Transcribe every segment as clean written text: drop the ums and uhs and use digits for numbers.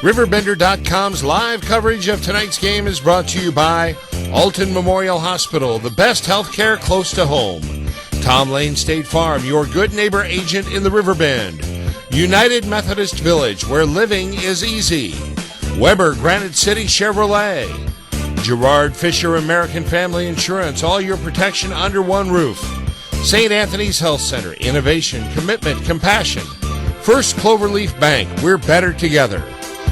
RiverBender.com's live coverage of tonight's game is brought to you by Alton Memorial Hospital, the best health care close to home. Tom Lane State Farm, your good neighbor agent in the Riverbend. United Methodist Village, where living is easy. Weber Granite City Chevrolet. Gerard Fisher American Family Insurance, all your protection under one roof. St. Anthony's Health Center, innovation, commitment, compassion. First Cloverleaf Bank, we're better together.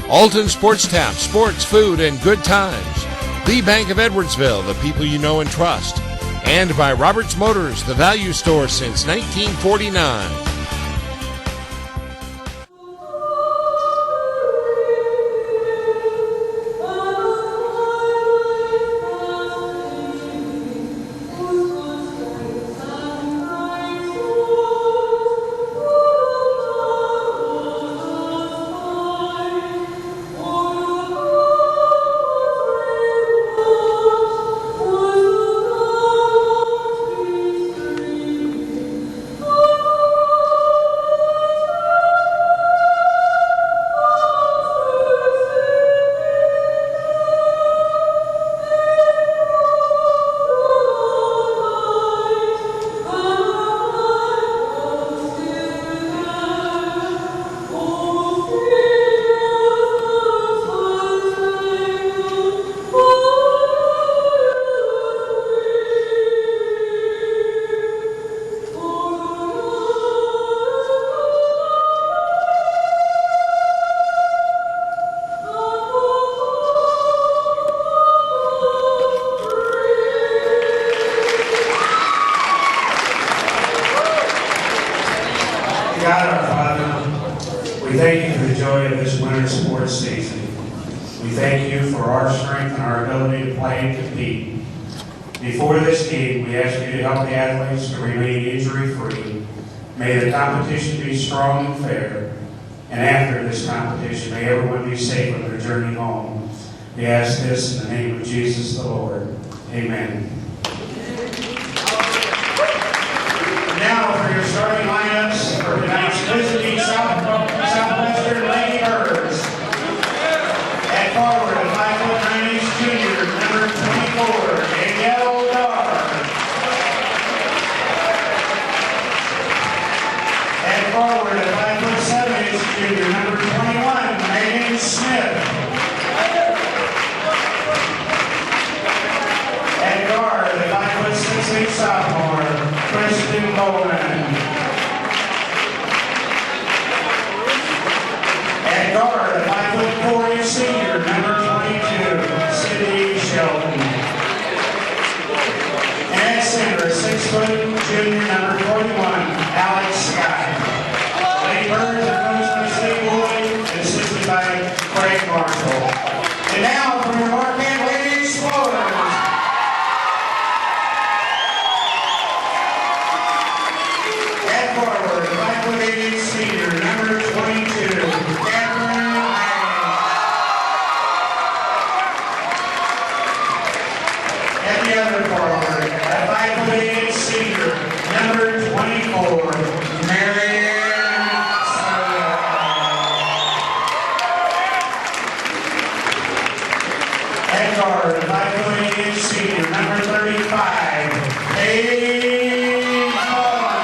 Alton Sports Tap, sports, food, and good times. The Bank of Edwardsville, the people you know and trust. And by Roberts Motors, the value store since 1949. Competition be strong and fair, and after this competition, may everyone be safe on their journey home. We ask this in the name of Jesus the Lord. Amen. And now for your starting lineups for tonight's visiting Southwestern Lady Birds. At forward, a 5'9" junior, number 24, Danielle Dar. Forward at 5'7" junior, number 21, Megan Smith. At guard, the 5'6" sophomore, Kristen Bowman. At guard, the 5'4" senior, number 22, Sydney Shelton. And at center, 6' junior, number 41, Alex Scott. Birds are coached by Steve Boyd and assisted by Craig Marshall. And now from the Marquette Lady Explorers. At forward, 5'8" senior, number 22, Catherine Lang. At the other forward, at 5'8" senior, number 24, Mary. Guard, 5'8" senior, number 35, Paige Bowman.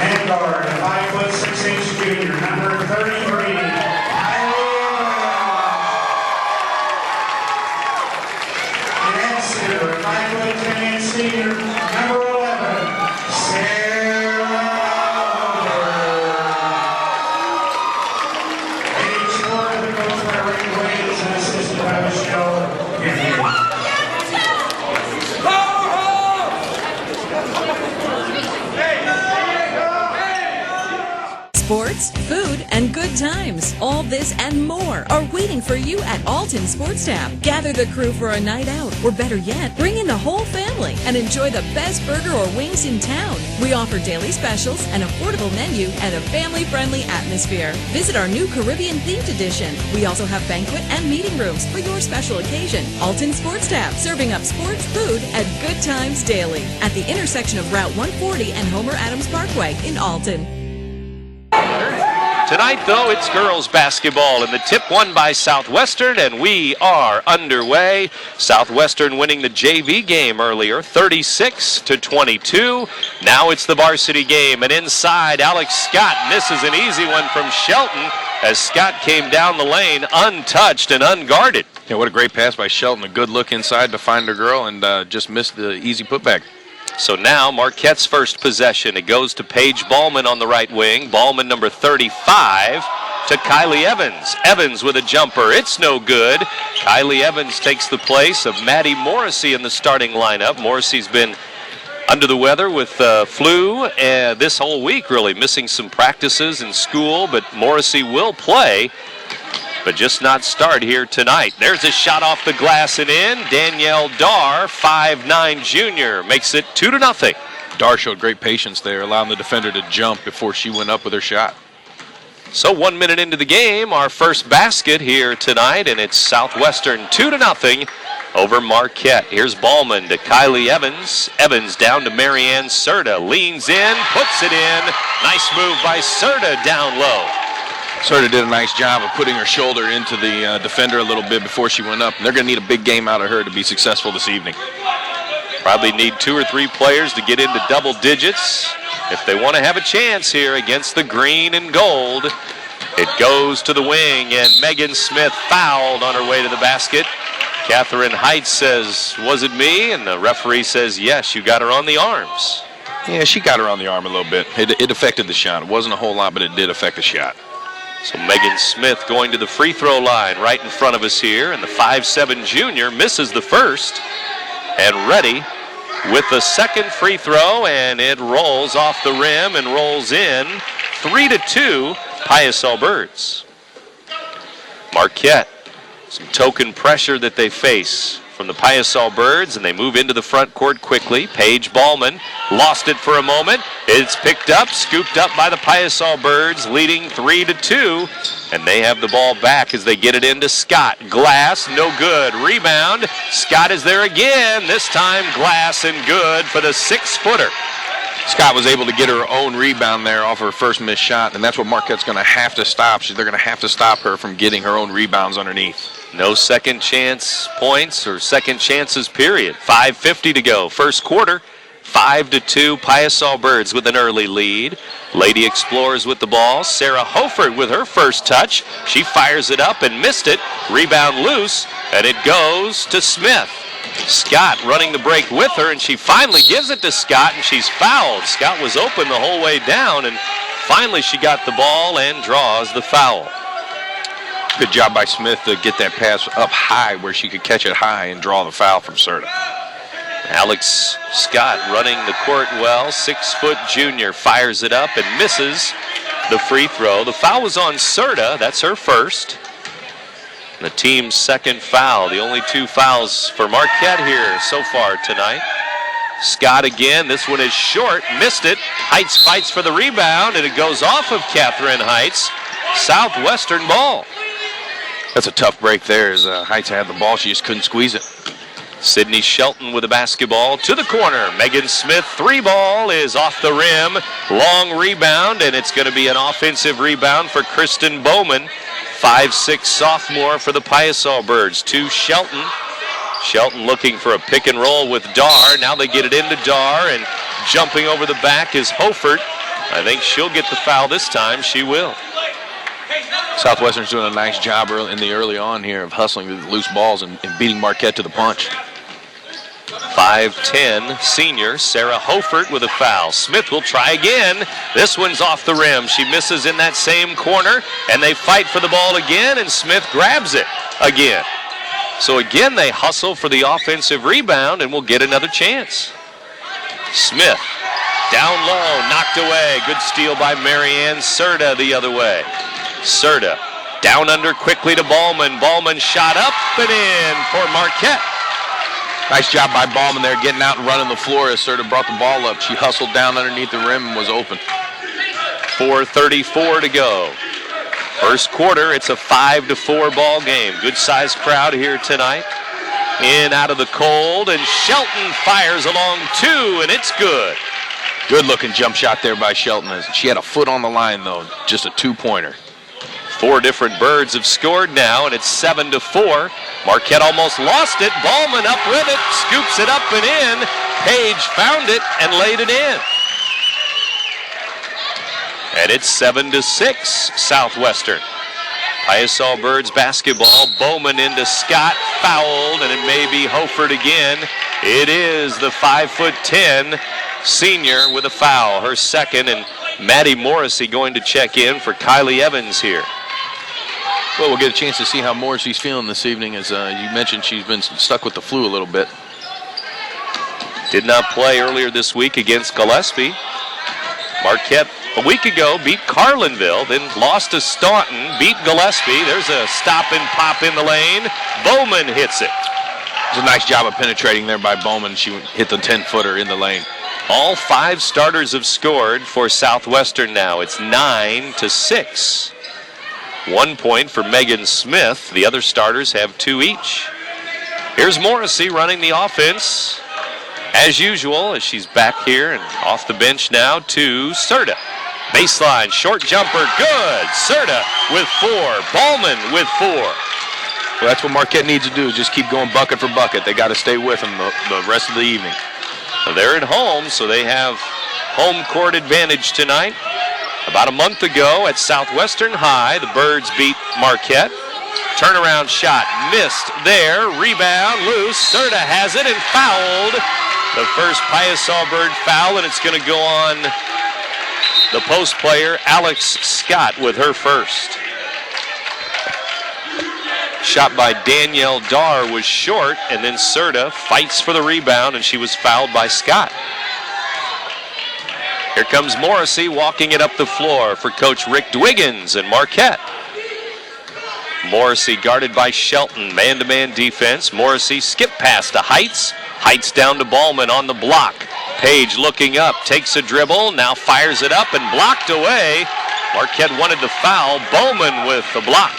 And guard, 5'6" junior, number 33, and at center, 5'10" senior, number 11, Sports, food, and good times. All this and more are waiting for you at Alton Sports Tab. Gather the crew for a night out, or better yet, bring in the whole family and enjoy the best burger or wings in town. We offer daily specials, an affordable menu, and a family-friendly atmosphere. Visit our new Caribbean-themed edition. We also have banquet and meeting rooms for your special occasion. Alton Sports Tab, serving up sports, food, and good times daily at the intersection of Route 140 and Homer Adams Parkway in Alton. Tonight, though, it's girls basketball, and the tip won by Southwestern, and we are underway. Southwestern winning the JV game earlier, 36-22. Now it's the varsity game, and inside, Alex Scott misses an easy one from Shelton as Scott came down the lane untouched and unguarded. Yeah, what a great pass by Shelton. A good look inside to find her girl, and just missed the easy putback. So now Marquette's first possession. It goes to Paige Ballman on the right wing. Ballman, number 35, to Kylie Evans. Evans with a jumper. It's no good. Kylie Evans takes the place of Maddie Morrissey in the starting lineup. Morrissey's been under the weather with flu this whole week, really, missing some practices in school, but Morrissey will play, but just not start here tonight. There's a shot off the glass and in. Danielle Darr, 5'9" junior, makes it 2-0. Darr showed great patience there, allowing the defender to jump before she went up with her shot. So 1 minute into the game, our first basket here tonight, and it's Southwestern 2-0 over Marquette. Here's Ballman to Kylie Evans. Evans down to Marianne Serta. Leans in, puts it in. Nice move by Serta down low. Serta did a nice job of putting her shoulder into the defender a little bit before she went up. They're going to need a big game out of her to be successful this evening. Probably need 2 or 3 players to get into double digits if they want to have a chance here against the green and gold. It goes to the wing, and Megan Smith fouled on her way to the basket. Catherine Heights says, "Was it me?" And the referee says, "Yes, you got her on the arms." Yeah, she got her on the arm a little bit. It affected the shot. It wasn't a whole lot, but it did affect the shot. So Megan Smith going to the free throw line right in front of us here, and the 5'7" junior misses the first, and ready with the second free throw, and it rolls off the rim and rolls in. 3-2, Paisaw Birds. Marquette, some token pressure that they face from the Paisaw Birds, and they move into the front court quickly. Paige Ballman lost it for a moment. It's picked up, scooped up by the Paisaw Birds, leading 3-2, and they have the ball back as they get it into Scott. Glass, no good. Rebound. Scott is there again. This time Glass and good for the 6-footer. Scott was able to get her own rebound there off her first missed shot, and that's what Marquette's going to have to stop. They're going to have to stop her from getting her own rebounds underneath. No second chance points or second chances, period. 5:50 to go. First quarter, 5-2, Paisaw Birds with an early lead. Lady Explorers with the ball. Sarah Hofert with her first touch. She fires it up and missed it. Rebound loose, and it goes to Smith. Scott running the break with her, and she finally gives it to Scott, and she's fouled. Scott was open the whole way down, and finally she got the ball and draws the foul. Good job by Smith to get that pass up high where she could catch it high and draw the foul from Serta. Alex Scott running the court well. 6-foot junior fires it up and misses the free throw. The foul was on Serta. That's her first. The team's second foul. The only 2 fouls for Marquette here so far tonight. Scott again. This one is short. Missed it. Heights fights for the rebound, and it goes off of Catherine Heights. Southwestern ball. That's a tough break there as Heights had the ball. She just couldn't squeeze it. Sydney Shelton with the basketball to the corner. Megan Smith, 3-ball is off the rim. Long rebound, and it's going to be an offensive rebound for Kristen Bowman. 5'6" sophomore for the Paisaw Birds. To Shelton. Shelton looking for a pick and roll with Darr. Now they get it into Darr, and jumping over the back is Hofert. I think she'll get the foul this time. She will. Southwestern's doing a nice job early on here of hustling the loose balls and beating Marquette to the punch. 5'10" senior Sarah Hofert with a foul. Smith will try again. This one's off the rim. She misses in that same corner, and they fight for the ball again, and Smith grabs it again. So again, they hustle for the offensive rebound, and will get another chance. Smith Down low, knocked away. Good steal by Marianne Serta the other way. Serta down under quickly to Ballman. Ballman shot up and in for Marquette. Nice job by Ballman there, getting out and running the floor as Serta brought the ball up. She hustled down underneath the rim and was open. 4:34 to go. First quarter, it's a 5-4 ball game. Good sized crowd here tonight. In out of the cold, and Shelton fires along two, and it's good. Good looking jump shot there by Shelton. She had a foot on the line though, just a 2-pointer. 4 different Birds have scored now, and it's 7-4. Marquette almost lost it. Ballman up with it, scoops it up and in. Page found it and laid it in. And it's 7-6, Southwestern. Paisaw Birds basketball. Bowman into Scott, fouled, and it may be Hofert again. It is the 5'10" senior with a foul, her second, and Maddie Morrissey going to check in for Kylie Evans here. Well, we'll get a chance to see how Morrissey's feeling this evening. As you mentioned, she's been stuck with the flu a little bit. Did not play earlier this week against Gillespie. Marquette a week ago beat Carlinville, then lost to Staunton, beat Gillespie. There's a stop and pop in the lane. Bowman hits it. It was a nice job of penetrating there by Bowman. She hit the 10-footer in the lane. All 5 starters have scored for Southwestern now. It's 9-6. 1 point for Megan Smith. The other starters have 2 each. Here's Morrissey running the offense as usual, as she's back here and off the bench now to Serta. Baseline, short jumper, good. Serta with 4. Ballman with 4. Well, that's what Marquette needs to do, just keep going bucket for bucket. They got to stay with them the rest of the evening. They're at home, so they have home court advantage tonight. About a month ago at Southwestern High, the Birds beat Marquette. Turnaround shot missed there. Rebound loose. Serta has it and fouled. The first Paisaw Bird foul, and it's going to go on the post player, Alex Scott, with her first. Shot by Danielle Darr was short, and then Serta fights for the rebound, and she was fouled by Scott. Here comes Morrissey walking it up the floor for Coach Rick Dwiggins and Marquette. Morrissey guarded by Shelton, man-to-man defense. Morrissey skip pass to Heights. Heights down to Ballman on the block. Page looking up, takes a dribble, now fires it up and blocked away. Marquette wanted the foul. Bowman with the block.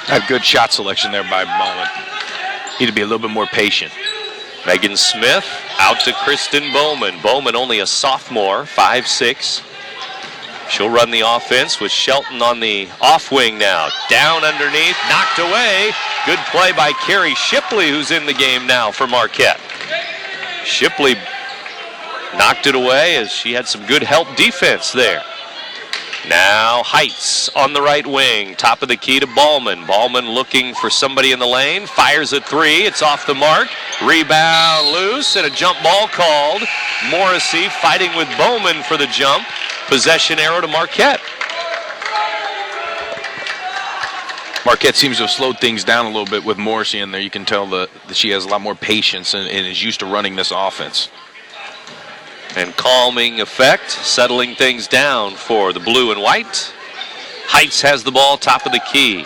Had good shot selection there by Bowman. Need to be a little bit more patient. Megan Smith out to Kristen Bowman. Bowman only a sophomore, 5'6". She'll run the offense with Shelton on the off wing now. Down underneath, knocked away. Good play by Carrie Shipley, who's in the game now for Marquette. Shipley knocked it away as she had some good help defense there. Now Heights on the right wing, top of the key to Ballman. Ballman looking for somebody in the lane, fires a 3, it's off the mark. Rebound loose and a jump ball called. Morrissey fighting with Bowman for the jump. Possession arrow to Marquette. Marquette seems to have slowed things down a little bit with Morrissey in there. You can tell that she has a lot more patience and is used to running this offense. And calming effect, settling things down for the blue and white. Heights has the ball, top of the key.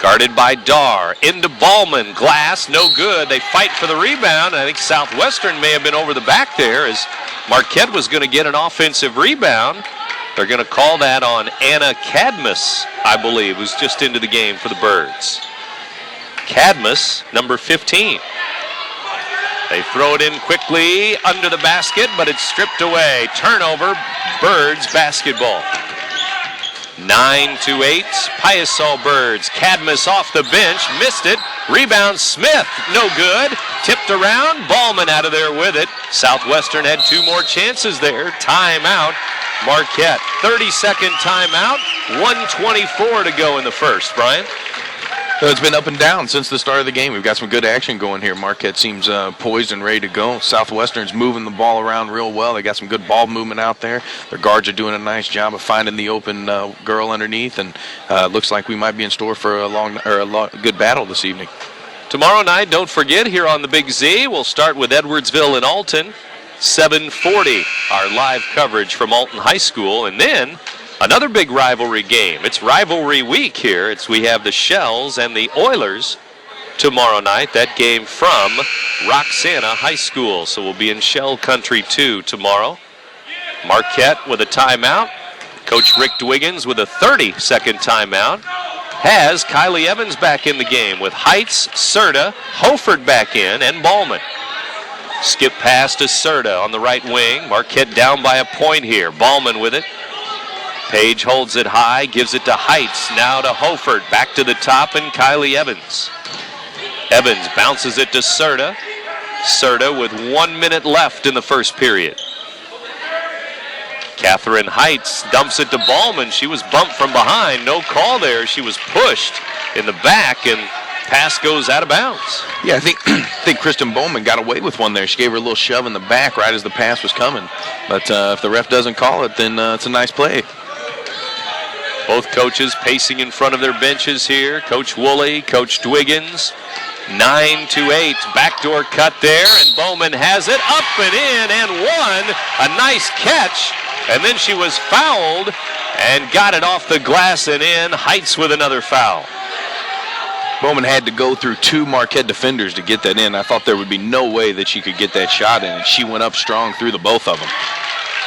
Guarded by Darr. Into Ballman. Glass, no good. They fight for the rebound. I think Southwestern may have been over the back there as Marquette was going to get an offensive rebound. They're going to call that on Anna Cadmus, I believe, who's just into the game for the Birds. Cadmus, number 15. They throw it in quickly under the basket, but it's stripped away. Turnover, Birds basketball. 9-8, Paisaw Birds. Cadmus off the bench, missed it. Rebound, Smith, no good. Tipped around, Ballman out of there with it. Southwestern had 2 more chances there. Timeout, Marquette. 30-second timeout, 1:24 to go in the first. Brian? It's been up and down since the start of the game. We've got some good action going here. Marquette seems poised and ready to go. Southwestern's moving the ball around real well. They got some good ball movement out there. Their guards are doing a nice job of finding the open girl underneath, and looks like we might be in store for a good battle this evening. Tomorrow night, don't forget, here on the Big Z, we'll start with Edwardsville and Alton. 7:40, our live coverage from Alton High School. And then another big rivalry game. It's rivalry week here. We have the Shells and the Oilers tomorrow night. That game from Roxana High School. So we'll be in Shell Country 2 tomorrow. Marquette with a timeout. Coach Rick Dwiggins with a 30-second timeout. Has Kylie Evans back in the game with Heights, Serta, Hoford back in, and Ballman. Skip pass to Serta on the right wing. Marquette down by a point here. Ballman with it. Page holds it high, gives it to Heights. Now to Hoford. Back to the top, and Kylie Evans. Evans bounces it to Serta. Serta with 1 minute left in the first period. Catherine Heights dumps it to Ballman. She was bumped from behind. No call there. She was pushed in the back, and pass goes out of bounds. Yeah, I think Kristen Bowman got away with one there. She gave her a little shove in the back right as the pass was coming. But if the ref doesn't call it, then it's a nice play. Both coaches pacing in front of their benches here. Coach Woolley, Coach Dwiggins. 9-8, backdoor cut there, and Bowman has it up and in and one. A nice catch, and then she was fouled and got it off the glass and in. Heights with another foul. Bowman had to go through 2 Marquette defenders to get that in. I thought there would be no way that she could get that shot in, and she went up strong through the both of them.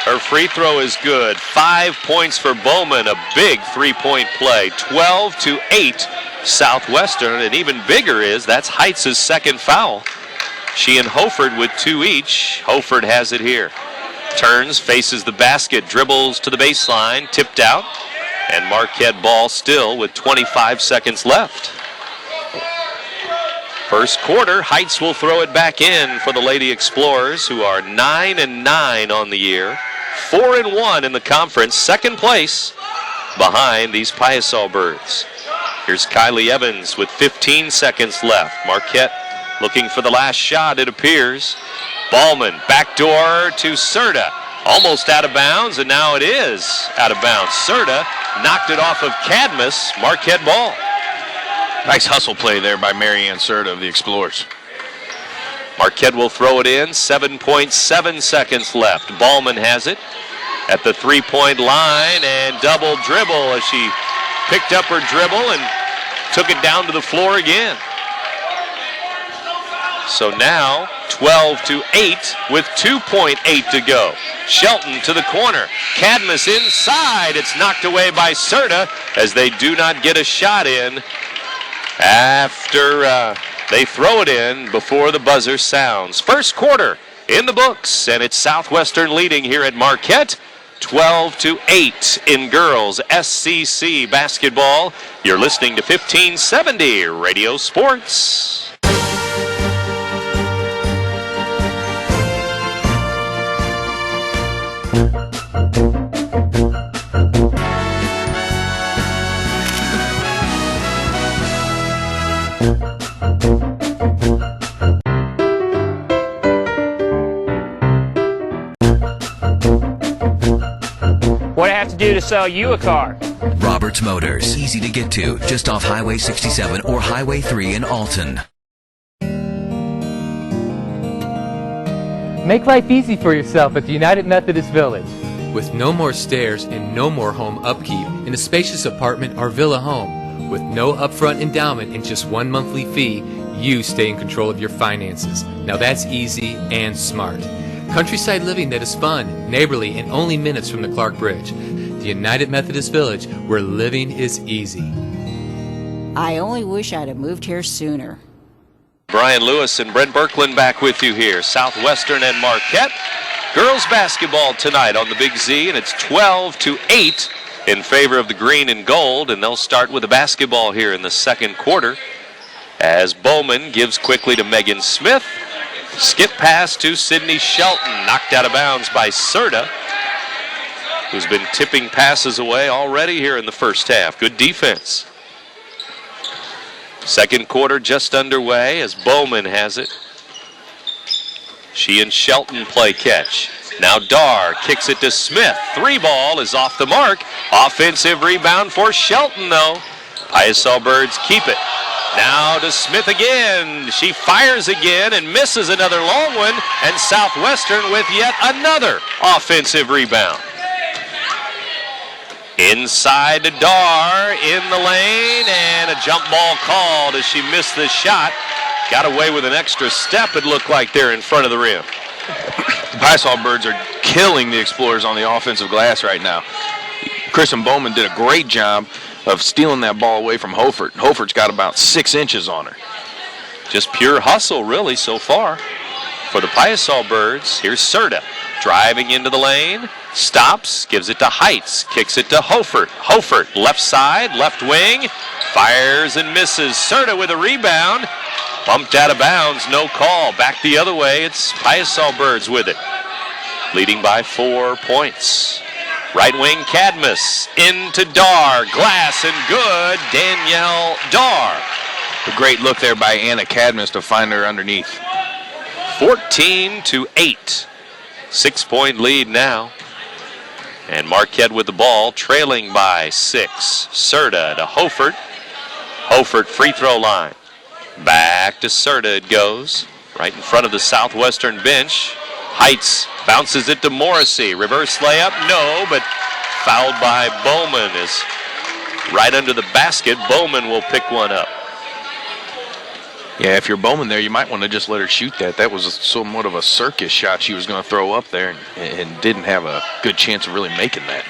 Her free throw is good. 5 points for Bowman, a big three-point play. 12-8 Southwestern, and even bigger is that's Heights' second foul. She and Hoford with 2 each. Hoford has it here. Turns, faces the basket, dribbles to the baseline, tipped out, and Marquette ball still with 25 seconds left. First quarter, Heights will throw it back in for the Lady Explorers, who are 9-9 on the year, 4-1 in the conference, second place behind these Paisaw Birds. Here's Kylie Evans with 15 seconds left. Marquette looking for the last shot, it appears. Ballman, backdoor to Serta. Almost out of bounds, and now it is out of bounds. Serta knocked it off of Cadmus. Marquette ball. Nice hustle play there by Marianne Serta of the Explorers. Marquette will throw it in. 7.7 seconds left. Ballman has it at the three-point line, and double dribble as she picked up her dribble and took it down to the floor again. So now 12-8 with 2.8 to go. Shelton to the corner. Cadmus inside. It's knocked away by Serta as they do not get a shot in after they throw it in before the buzzer sounds. First quarter in the books, and it's Southwestern leading here at Marquette. 12-8 in girls SCC basketball. You're listening to 1570 Radio Sports. What do I have to do to sell you a car? Roberts Motors, easy to get to, just off Highway 67 or Highway 3 in Alton. Make life easy for yourself at the United Methodist Village. With no more stairs and no more home upkeep in a spacious apartment or villa home. With no upfront endowment and just one monthly fee, you stay in control of your finances. Now that's easy and smart. Countryside living that is fun, neighborly, and only minutes from the Clark Bridge. The United Methodist Village, where living is easy. I only wish I'd have moved here sooner. Brian Lewis and Brent Birkeland back with you here. Southwestern and Marquette. Girls basketball tonight on the Big Z, and it's 12-8 in favor of the green and gold, and they'll start with the basketball here in the second quarter as Bowman gives quickly to Megan Smith. Skip pass to Sydney Shelton, knocked out of bounds by Serta, who's been tipping passes away already here in the first half. Good defense. Second quarter just underway as Bowman has it. She and Shelton play catch. Now Dar kicks it to Smith. Three ball is off the mark. Offensive rebound for Shelton, though. Paisaw Birds keep it. Now to Smith again. She fires again and misses another long one, and Southwestern with yet another offensive rebound. Inside to Dar in the lane, and a jump ball called as she missed the shot. Got away with an extra step, it looked like there in front of the rim. The Paisaw Birds are killing the Explorers on the offensive glass right now. Kristen Bowman did a great job of stealing that ball away from Hofert. Hofert's got about 6 inches on her. Just pure hustle, really, so far for the Paisaw Birds. Here's Serta driving into the lane, stops, gives it to Heights, kicks it to Hofert. Hofert, left side, left wing, fires and misses. Serta with a rebound, bumped out of bounds, no call. Back the other way, it's Paisaw Birds with it, leading by 4 points. Right wing Cadmus into Dar, glass and good, Danielle Dar. A great look there by Anna Cadmus to find her underneath. 14-8. 6-point lead now. And Marquette with the ball, trailing by 6. Serta to Hofert. Hofert free throw line. Back to Serta it goes. Right in front of the Southwestern bench. Heights bounces it to Morrissey. Reverse layup, no, but fouled by Bowman is right under the basket. Bowman will pick one up. Yeah, if you're Bowman there, you might want to just let her shoot that. That was somewhat of a circus shot she was going to throw up there and didn't have a good chance of really making that.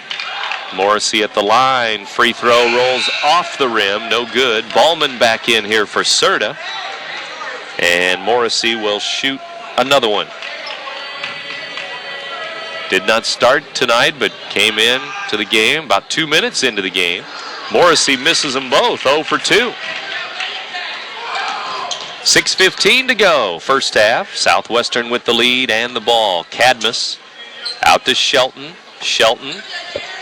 Morrissey at the line. Free throw rolls off the rim. No good. Ballman back in here for Serta. And Morrissey will shoot another one. Did not start tonight, but came in to the game about 2 minutes into the game. Morrissey misses them both, 0 for 2. 6:15 to go, first half. Southwestern with the lead and the ball. Cadmus out to Shelton. Shelton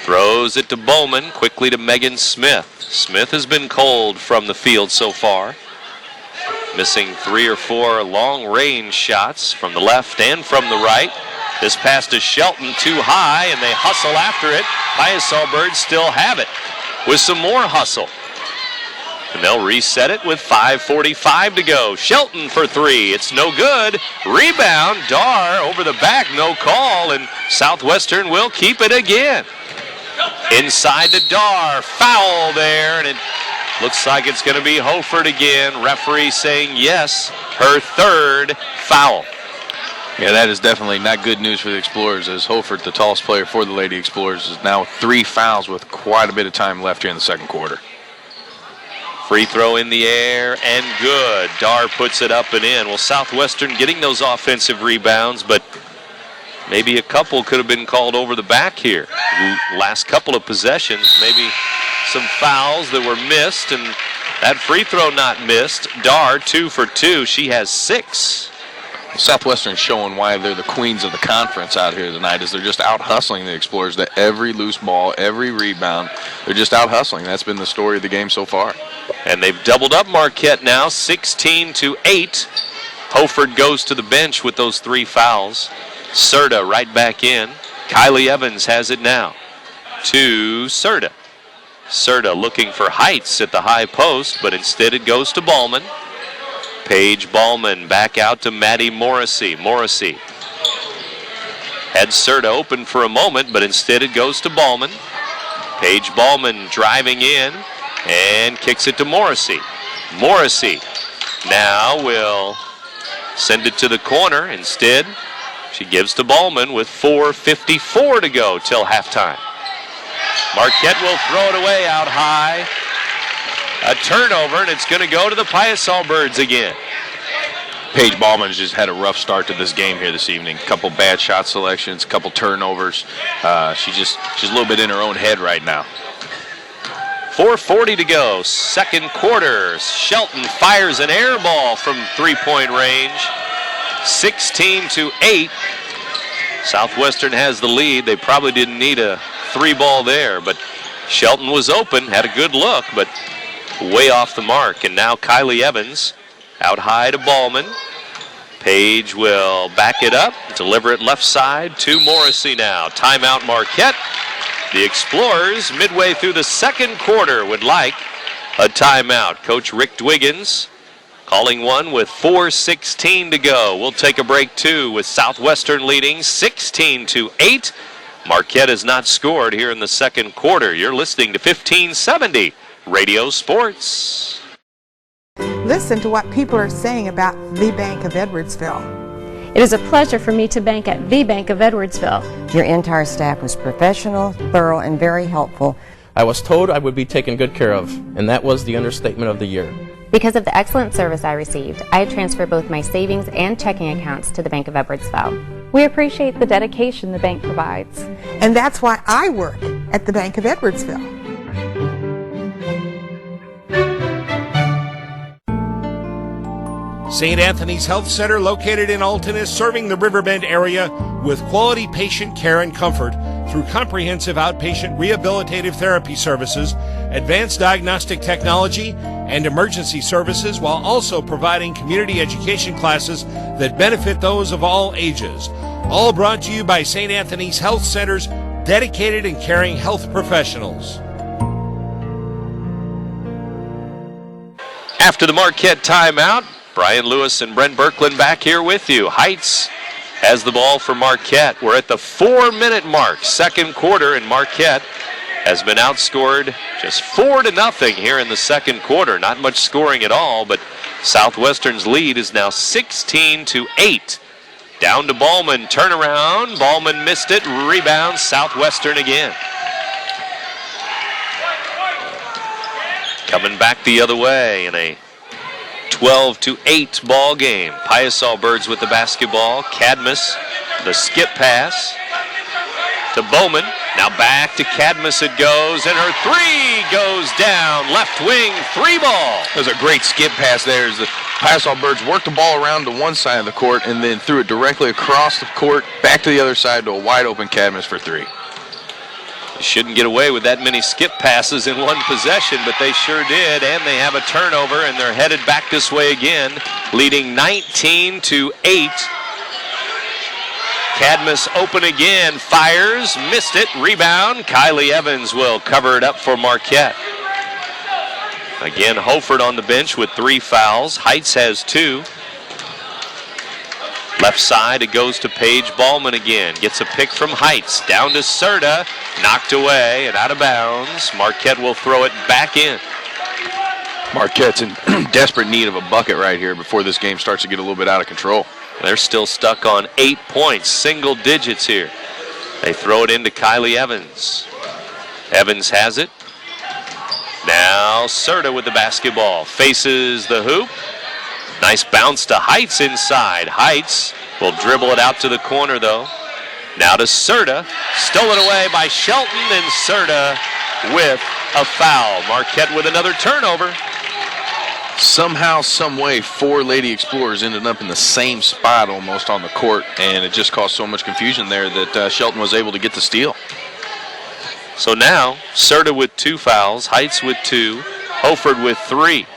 throws it to Bowman, quickly to Megan Smith. Smith has been cold from the field so far, missing 3 or 4 long-range shots from the left and from the right. This pass to Shelton too high, and they hustle after it. Paisaw Birds still have it with some more hustle. And they'll reset it with 5:45 to go. Shelton for 3. It's no good. Rebound. Dar over the back. No call. And Southwestern will keep it again. Inside to Dar. Foul there. And it looks like it's going to be Hofert again. Referee saying yes. Her 3rd foul. Yeah, that is definitely not good news for the Explorers, as Hofert, the tallest player for the Lady Explorers, is now 3 fouls with quite a bit of time left here in the second quarter. Free throw in the air and good. Dar puts it up and in. Well, Southwestern getting those offensive rebounds, but maybe a couple could have been called over the back here. Last couple of possessions, maybe some fouls that were missed, and that free throw not missed. Dar 2 for 2. She has 6. Southwestern showing why they're the queens of the conference out here tonight, is they're just out hustling the Explorers. That every loose ball, every rebound, they're just out hustling. That's been the story of the game so far. And they've doubled up Marquette now, 16-8. Hofert goes to the bench with those 3 fouls. Serta right back in. Kylie Evans has it now to Serta. Serta looking for Heights at the high post, but instead it goes to Ballman. Paige Ballman back out to Maddie Morrissey. Morrissey had Serta open for a moment, but instead it goes to Ballman. Paige Ballman driving in and kicks it to Morrissey. Morrissey now will send it to the corner. Instead, she gives to Ballman with 4:54 to go till halftime. Marquette will throw it away out high. A turnover, and it's going to go to the Paisaw Birds again. Paige Ballman has just had a rough start to this game here this evening. A couple bad shot selections, a couple turnovers. She's a little bit in her own head right now. 4:40 to go, second quarter. Shelton fires an air ball from 3-point range. 16-8. Southwestern has the lead. They probably didn't need a 3-ball there, but Shelton was open, had a good look, but way off the mark. And now Kylie Evans out high to Ballman. Paige will back it up, deliver it left side to Morrissey now. Timeout Marquette. The Explorers midway through the second quarter would like a timeout. Coach Rick Dwiggins calling one with 4:16 to go. We'll take a break, too, with Southwestern leading 16-8. Marquette has not scored here in the second quarter. You're listening to 1570 Radio Sports. Listen to what people are saying about the Bank of Edwardsville. It is a pleasure for me to bank at the Bank of Edwardsville. Your entire staff was professional, thorough, and very helpful. I was told I would be taken good care of, and that was the understatement of the year. Because of the excellent service I received, I transferred both my savings and checking accounts to the Bank of Edwardsville. We appreciate the dedication the bank provides. And that's why I work at the Bank of Edwardsville. St. Anthony's Health Center, located in Alton, is serving the Riverbend area with quality patient care and comfort through comprehensive outpatient rehabilitative therapy services, advanced diagnostic technology, and emergency services, while also providing community education classes that benefit those of all ages. All brought to you by St. Anthony's Health Center's dedicated and caring health professionals. After the Marquette timeout, Brian Lewis and Brent Birkland back here with you. Heights has the ball for Marquette. We're at the 4-minute mark, second quarter, and Marquette has been outscored just 4-0 here in the second quarter. Not much scoring at all, but Southwestern's lead is now 16-8. Down to Ballman, turnaround. Ballman missed it, rebound, Southwestern again. Coming back the other way in a 12-8 ball game. Paisaw Birds with the basketball. Cadmus, the skip pass to Bowman. Now back to Cadmus it goes, and her three goes down. Left wing, 3 ball. There's a great skip pass there as the Paisaw Birds worked the ball around to one side of the court and then threw it directly across the court, back to the other side to a wide open Cadmus for 3. They shouldn't get away with that many skip passes in one possession, but they sure did, and they have a turnover, and they're headed back this way again, leading 19-8. Cadmus open again, fires, missed it, rebound. Kylie Evans will cover it up for Marquette. Again, Hoford on the bench with 3 fouls. Heights has 2. Left side, it goes to Paige Ballman again. Gets a pick from Heights. Down to Serta. Knocked away and out of bounds. Marquette will throw it back in. Marquette's in desperate need of a bucket right here before this game starts to get a little bit out of control. They're still stuck on 8 points, single digits here. They throw it into Kylie Evans. Evans has it. Now Serta with the basketball. Faces the hoop. Nice bounce to Heights inside. Heights will dribble it out to the corner, though. Now to Serta. Stolen away by Shelton, and Serta with a foul. Marquette with another turnover. Somehow, some way, 4 Lady Explorers ended up in the same spot almost on the court, and it just caused so much confusion there that Shelton was able to get the steal. So now, Serta with 2 fouls, Heights with 2, Hoford with 3.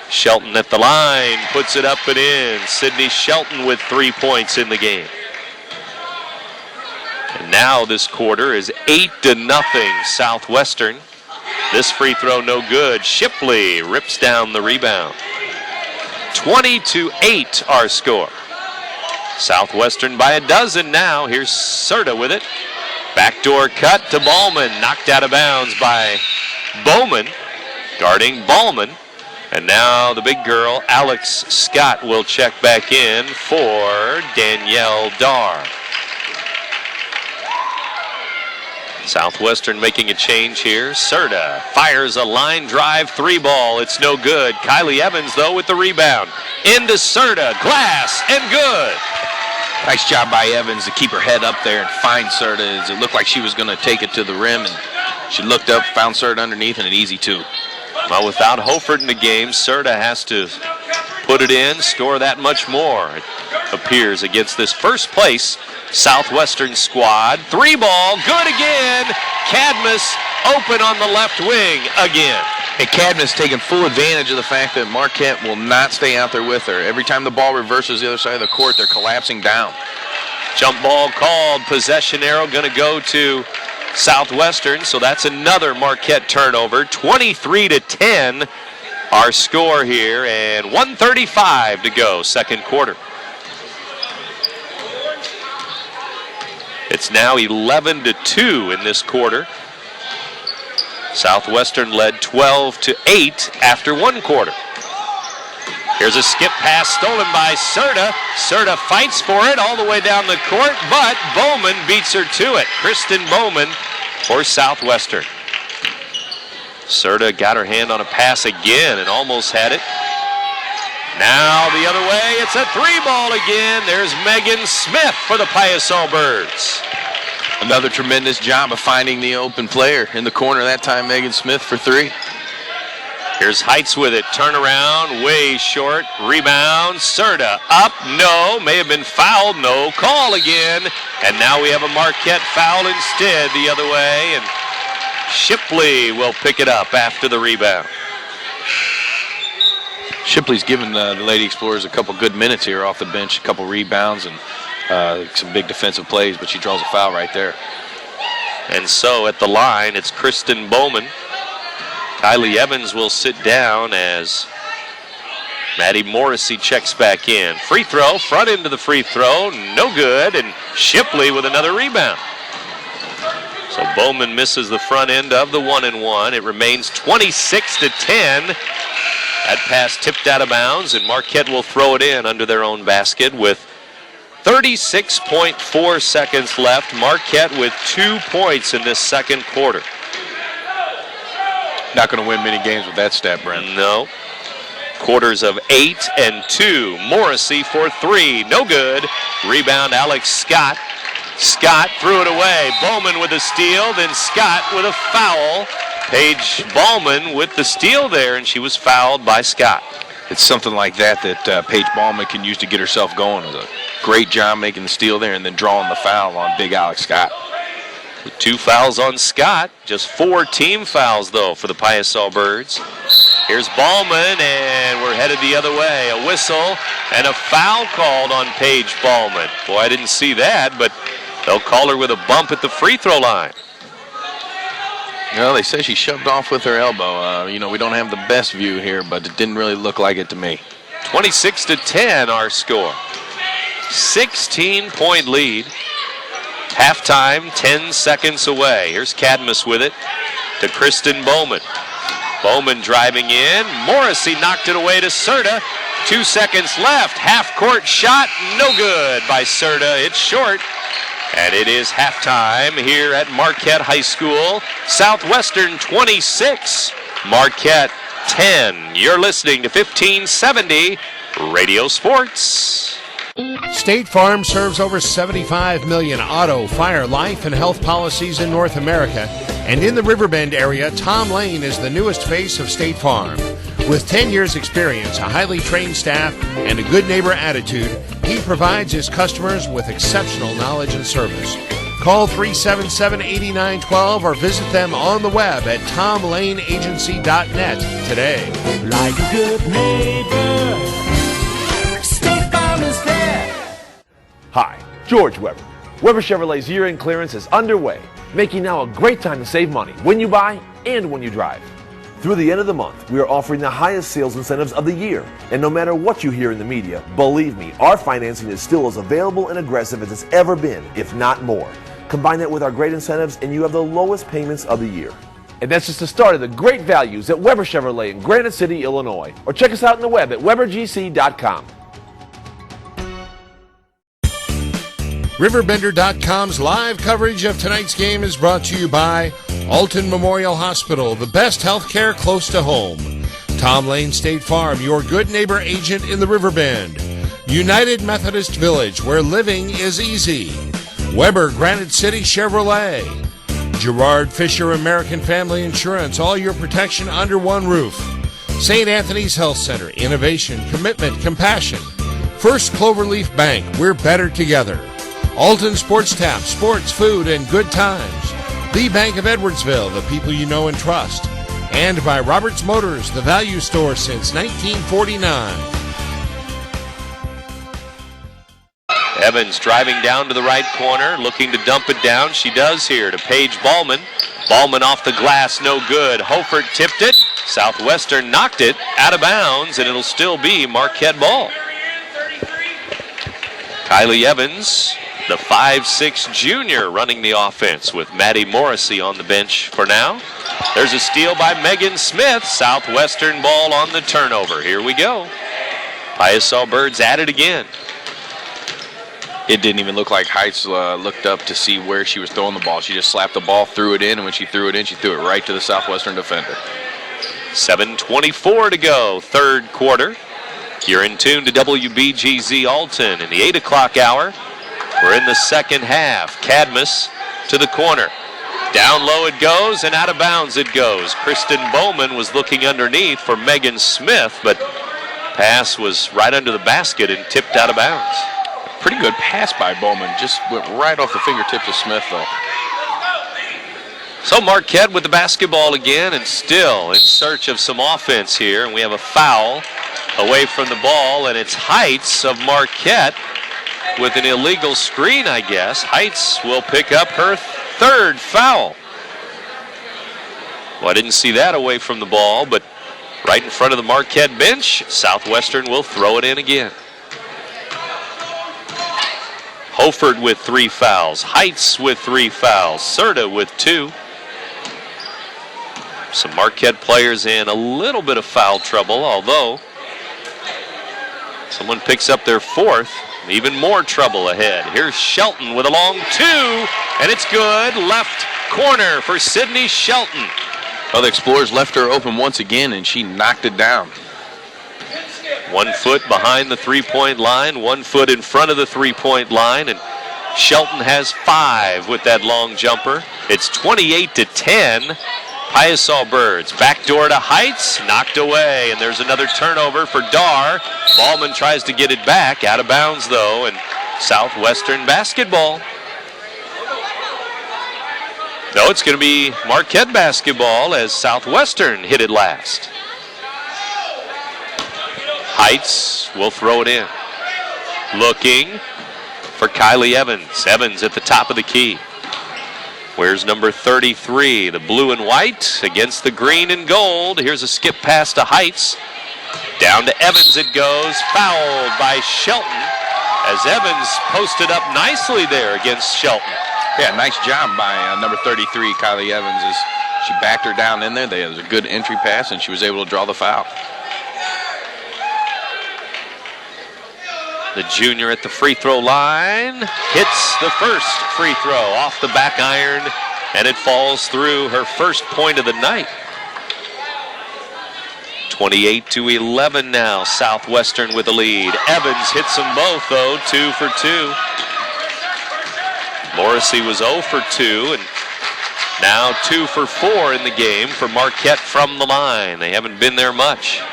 Shelton at the line, puts it up and in. Sydney Shelton with 3 points in the game. And now this quarter is 8-0 Southwestern. This free throw no good. Shipley rips down the rebound. 20-8 our score. Southwestern by a dozen now. Here's Serta with it. Backdoor cut to Ballman. Knocked out of bounds by Bowman. Guarding Ballman. And now the big girl, Alex Scott, will check back in for Danielle Darr. Southwestern making a change here. Serta fires a line drive 3 ball. It's no good. Kylie Evans, though, with the rebound. Into Serta. Glass and good. Nice job by Evans to keep her head up there and find Serta as it looked like she was going to take it to the rim. And she looked up, found Serta underneath, and an easy 2. Well, without Hoford in the game, Serta has to put it in, score that much more, it appears, against this first place Southwestern squad. 3 ball, good again. Cadmus open on the left wing again. And Cadmus taking full advantage of the fact that Marquette will not stay out there with her. Every time the ball reverses the other side of the court, they're collapsing down. Jump ball called. Possession arrow going to go to Southwestern, so that's another Marquette turnover. 23-10 our score here, and 1:35 to go, second quarter. It's now 11-2 in this quarter. Southwestern led 12-8 after one quarter. Here's a skip pass stolen by Serta. Serta fights for it all the way down the court, but Bowman beats her to it. Kristen Bowman for Southwestern. Serta got her hand on a pass again and almost had it. Now the other way, it's a three ball again. There's Megan Smith for the Paisaw Birds. Another tremendous job of finding the open player in the corner, that time Megan Smith for three. Here's Heights with it, turnaround, way short, rebound, Serta up, no, may have been fouled, no call again, and now we have a Marquette foul instead the other way, and Shipley will pick it up after the rebound. Shipley's given the Lady Explorers a couple good minutes here off the bench, a couple rebounds and some big defensive plays, but she draws a foul right there. And so at the line, it's Kristen Bowman. Kylie Evans will sit down as Maddie Morrissey checks back in. Free throw, front end of the free throw, no good, and Shipley with another rebound. So Bowman misses the front end of the 1-and-1. It remains 26-10. That pass tipped out of bounds, and Marquette will throw it in under their own basket with 36.4 seconds left. Marquette with 2 points in this second quarter. Not going to win many games with that stat, Brent. No. Quarters of 8 and 2. Morrissey for three. No good. Rebound, Alex Scott. Scott threw it away. Bowman with a steal, then Scott with a foul. Paige Ballman with the steal there, and she was fouled by Scott. It's something like that Paige Ballman can use to get herself going. It was a great job making the steal there and then drawing the foul on big Alex Scott. With 2 fouls on Scott, just 4 team fouls, though, for the Paisaw Birds. Here's Ballman, and we're headed the other way. A whistle and a foul called on Paige Ballman. Boy, I didn't see that, but they'll call her with a bump at the free throw line. Well, they say she shoved off with her elbow. We don't have the best view here, but it didn't really look like it to me. 26-10 our score. 16-point lead. Halftime, 10 seconds away. Here's Cadmus with it to Kristen Bowman. Bowman driving in. Morrissey knocked it away to Serta. 2 seconds left. Half-court shot, no good by Serta. It's short. And it is halftime here at Marquette High School. Southwestern 26, Marquette 10. You're listening to 1570 Radio Sports. State Farm serves over 75 million auto, fire, life, and health policies in North America. And in the Riverbend area, Tom Lane is the newest face of State Farm. With 10 years experience, a highly trained staff, and a good neighbor attitude, he provides his customers with exceptional knowledge and service. Call 377-8912 or visit them on the web at tomlaneagency.net today. Like a good neighbor, State Farm is there. Hi, George Weber. Weber Chevrolet's year-end clearance is underway, making now a great time to save money when you buy and when you drive. Through the end of the month, we are offering the highest sales incentives of the year. And no matter what you hear in the media, believe me, our financing is still as available and aggressive as it's ever been, if not more. Combine that with our great incentives and you have the lowest payments of the year. And that's just the start of the great values at Weber Chevrolet in Granite City, Illinois. Or check us out on the web at RiverGC.com. RiverBender.com's live coverage of tonight's game is brought to you by Alton Memorial Hospital, the best health care close to home. Tom Lane State Farm, your good neighbor agent in the Riverbend. United Methodist Village, where living is easy. Weber Granite City Chevrolet. Gerard Fisher American Family Insurance, all your protection under one roof. St. Anthony's Health Center, innovation, commitment, compassion. First Cloverleaf Bank, we're better together. Alton Sports Tap, sports, food, and good times. The Bank of Edwardsville, the people you know and trust. And by Roberts Motors, the value store since 1949. Evans driving down to the right corner, looking to dump it down. She does here to Paige Ballman. Ballman off the glass, no good. Hofert tipped it. Southwestern knocked it out of bounds, and it'll still be Marquette ball. Kylie Evans, the 5'6" junior, running the offense with Maddie Morrissey on the bench for now. There's a steal by Megan Smith. Southwestern ball on the turnover. Here we go. Paisaw Birds at it again. It didn't even look like Heights looked up to see where she was throwing the ball. She just slapped the ball, threw it in, and when she threw it in, she threw it right to the Southwestern defender. 7:24 to go, third quarter. You're in tune to WBGZ Alton in the 8 o'clock hour. We're in the second half. Cadmus to the corner. Down low it goes, and out of bounds it goes. Kristen Bowman was looking underneath for Megan Smith, but pass was right under the basket and tipped out of bounds. Pretty good pass by Bowman. Just went right off the fingertips of Smith, though. So Marquette with the basketball again, and still in search of some offense here. And we have a foul away from the ball, and it's Heights of Marquette with an illegal screen, I guess. Heights will pick up her third foul. Well, I didn't see that away from the ball, but right in front of the Marquette bench, Southwestern will throw it in again. Hofert with 3 fouls. Heights with 3 fouls. Serta with 2. Some Marquette players in a little bit of foul trouble, although someone picks up their 4th. Even more trouble ahead. Here's Shelton with a long 2, and it's good. Left corner for Sydney Shelton. Well, the Explorers left her open once again, and she knocked it down. 1 foot behind the three-point line, 1 foot in front of the three-point line, and Shelton has 5 with that long jumper. It's 28-10. Paisaw Birds. Backdoor to Heights, knocked away, and there's another turnover for Dar. Ballman tries to get it back, out of bounds though, and Southwestern basketball. No, it's going to be Marquette basketball as Southwestern hit it last. Heights will throw it in. Looking for Kylie Evans. Evans at the top of the key. Where's number 33? The blue and white against the green and gold. Here's a skip pass to Heights. Down to Evans it goes. Fouled by Shelton as Evans posted up nicely there against Shelton. Yeah, nice job by number 33, Kylie Evans. As she backed her down in there. There was a good entry pass, and she was able to draw the foul. The junior at the free throw line hits the first free throw off the back iron, and it falls through. Her first point of the night. 28-11 now. Southwestern with the lead. Evans hits them both, though, 2 for 2. Morrissey was 0 for 2, and now 2 for 4 in the game for Marquette from the line. They haven't been there much.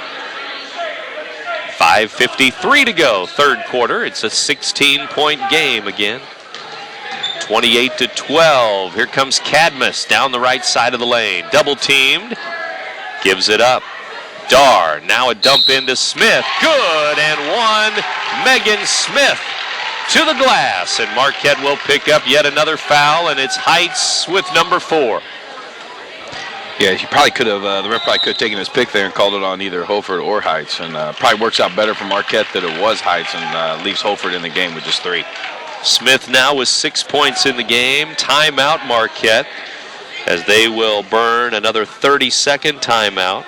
5:53 to go, third quarter. It's a 16-point game again. 28-12. Here comes Cadmus down the right side of the lane. Double teamed. Gives it up. Dar, now a dump into Smith. Good, and 1. Megan Smith to the glass, and Marquette will pick up yet another foul, and it's Heights with number 4. Yeah, he probably could have. The ref probably could have taken his pick there and called it on either Hofert or Heights, and probably works out better for Marquette that it was Heights, and leaves Hofert in the game with just 3. Smith now with 6 points in the game. Timeout Marquette, as they will burn another 30-second timeout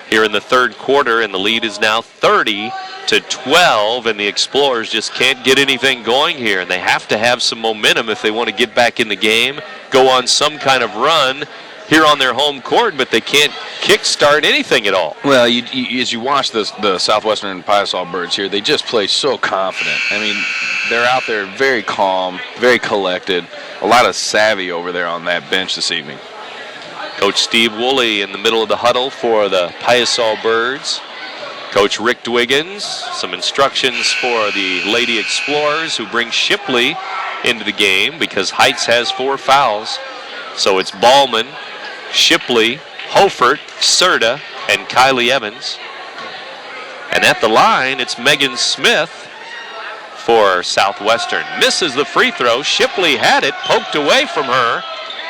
here in the third quarter, and the lead is now 30-12, and the Explorers just can't get anything going here, and they have to have some momentum if they want to get back in the game, go on some kind of run here on their home court, but they can't kickstart anything at all. Well, as you watch the Southwestern and Paisaw Birds here, they just play so confident. I mean, they're out there very calm, very collected. A lot of savvy over there on that bench this evening. Coach Steve Woolley in the middle of the huddle for the Paisaw Birds. Coach Rick Dwiggins, some instructions for the Lady Explorers, who bring Shipley into the game because Heights has 4 fouls. So it's Ballman, Shipley, Hofert, Serta, and Kylie Evans. And at the line, it's Megan Smith for Southwestern. Misses the free throw. Shipley had it, poked away from her,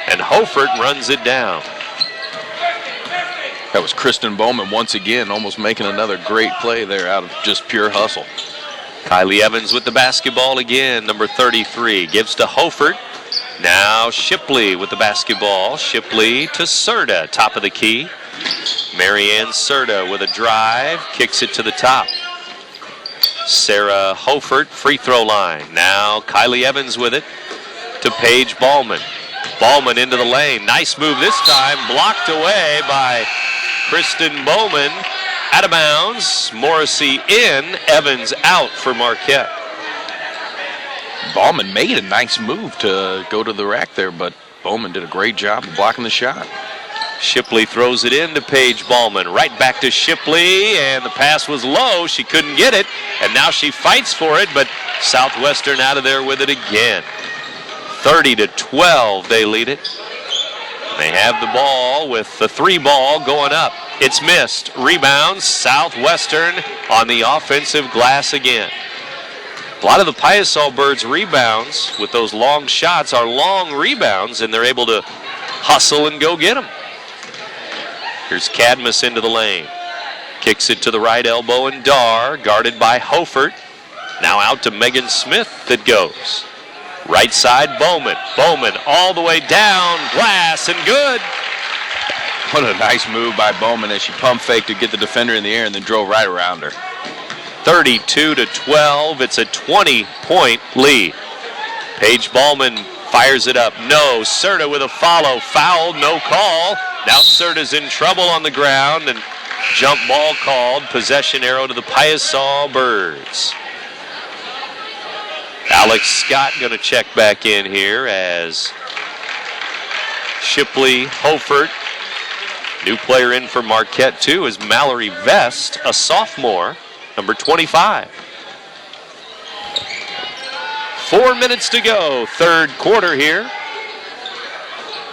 and Hofert runs it down. That was Kristen Bowman once again, almost making another great play there out of just pure hustle. Kylie Evans with the basketball again, number 33. Gives to Hofert. Now Shipley with the basketball. Shipley to Serta, top of the key. Marianne Serta with a drive, kicks it to the top. Sarah Hofert, free throw line. Now Kylie Evans with it to Paige Ballman. Ballman into the lane. Nice move this time, blocked away by Kristen Bowman. Out of bounds. Morrissey in. Evans out for Marquette. Ballman made a nice move to go to the rack there, but Bowman did a great job of blocking the shot. Shipley throws it in to Paige Ballman. Right back to Shipley, and the pass was low. She couldn't get it, and now she fights for it, but Southwestern out of there with it again. 30-12, they lead it. They have the ball with the 3 ball going up. It's missed. Rebounds, Southwestern on the offensive glass again. A lot of the Paisaw Birds rebounds with those long shots are long rebounds, and they're able to hustle and go get them. Here's Cadmus into the lane. Kicks it to the right elbow, and Dar, guarded by Hofert. Now out to Megan Smith that goes. Right side, Bowman. Bowman all the way down, glass, and good. What a nice move by Bowman as she pump faked to get the defender in the air and then drove right around her. 32-12. It's a 20-point lead. Paige Ballman fires it up. No. Serta with a follow. Foul. No call. Now Serta's in trouble on the ground, and jump ball called. Possession arrow to the Paisaw Birds. Alex Scott going to check back in here as Shipley, Hofert. New player in for Marquette, too, is Mallory Vest, a sophomore, number 25. 4 minutes to go, third quarter here.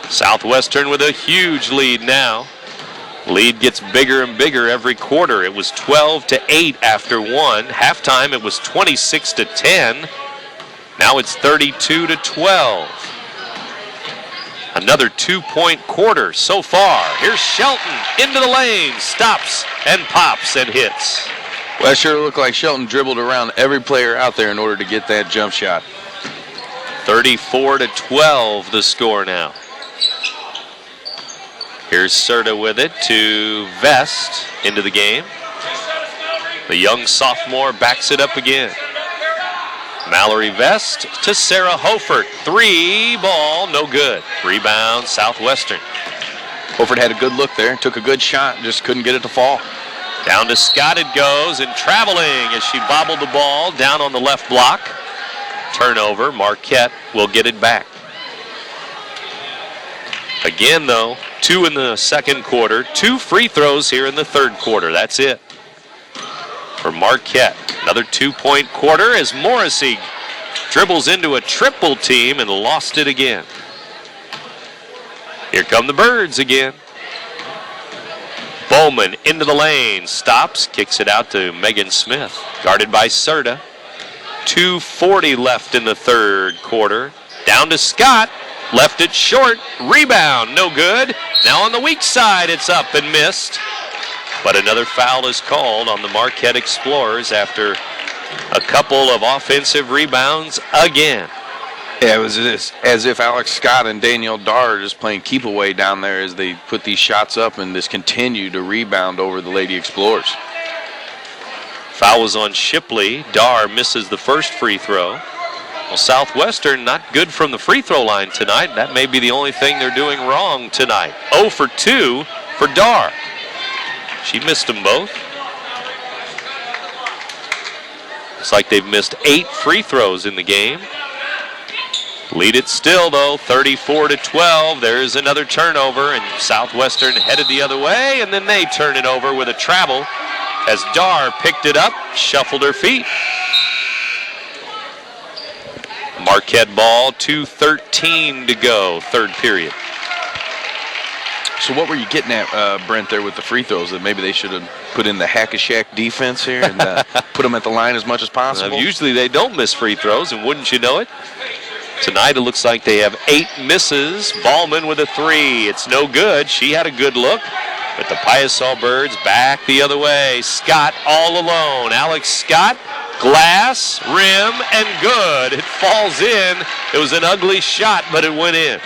Southwestern with a huge lead now. Lead gets bigger and bigger every quarter. It was 12-8 after one. Halftime, it was 26-10. Now it's 32-12. Another 2-point quarter so far. Here's Shelton into the lane, stops and pops and hits. Well, it sure looked like Shelton dribbled around every player out there in order to get that jump shot. 34-12 the score now. Here's Serta with it to Vest into the game. The young sophomore backs it up again. Mallory Vest to Sarah Hofert. 3 ball, no good. Rebound, Southwestern. Hofert had a good look there, took a good shot, just couldn't get it to fall. Down to Scott it goes, and traveling as she bobbled the ball down on the left block. Turnover, Marquette will get it back. Again, though, 2 in the second quarter, 2 free throws here in the third quarter. That's it for Marquette. Another 2-point quarter as Morrissey dribbles into a triple team and lost it again. Here come the Birds again. Bowman into the lane, stops, kicks it out to Megan Smith, guarded by Serta. 2:40 left in the third quarter. Down to Scott, left it short, rebound, no good. Now on the weak side, it's up and missed. But another foul is called on the Marquette Explorers after a couple of offensive rebounds again. Yeah, it was as if Alex Scott and Danielle Dar are just playing keep away down there as they put these shots up and just continue to rebound over the Lady Explorers. Foul was on Shipley. Dar misses the first free throw. Well, Southwestern not good from the free throw line tonight. That may be the only thing they're doing wrong tonight. 0 for 2 for Dar. She missed them both. Looks like they've missed 8 free throws in the game. Lead it still, though, 34-12. There's another turnover, and Southwestern headed the other way, and then they turn it over with a travel as Dar picked it up, shuffled her feet. Marquette ball, 2:13 to go, third period. So what were you getting at, Brent, there with the free throws? That maybe they should have put in the hack-a-shack defense here and put them at the line as much as possible? Usually they don't miss free throws, and wouldn't you know it? Tonight it looks like they have 8 misses. Ballman with a 3. It's no good. She had a good look. But the Paisaw Birds back the other way. Scott all alone. Alex Scott, glass, rim, and good. It falls in. It was an ugly shot, but it went in.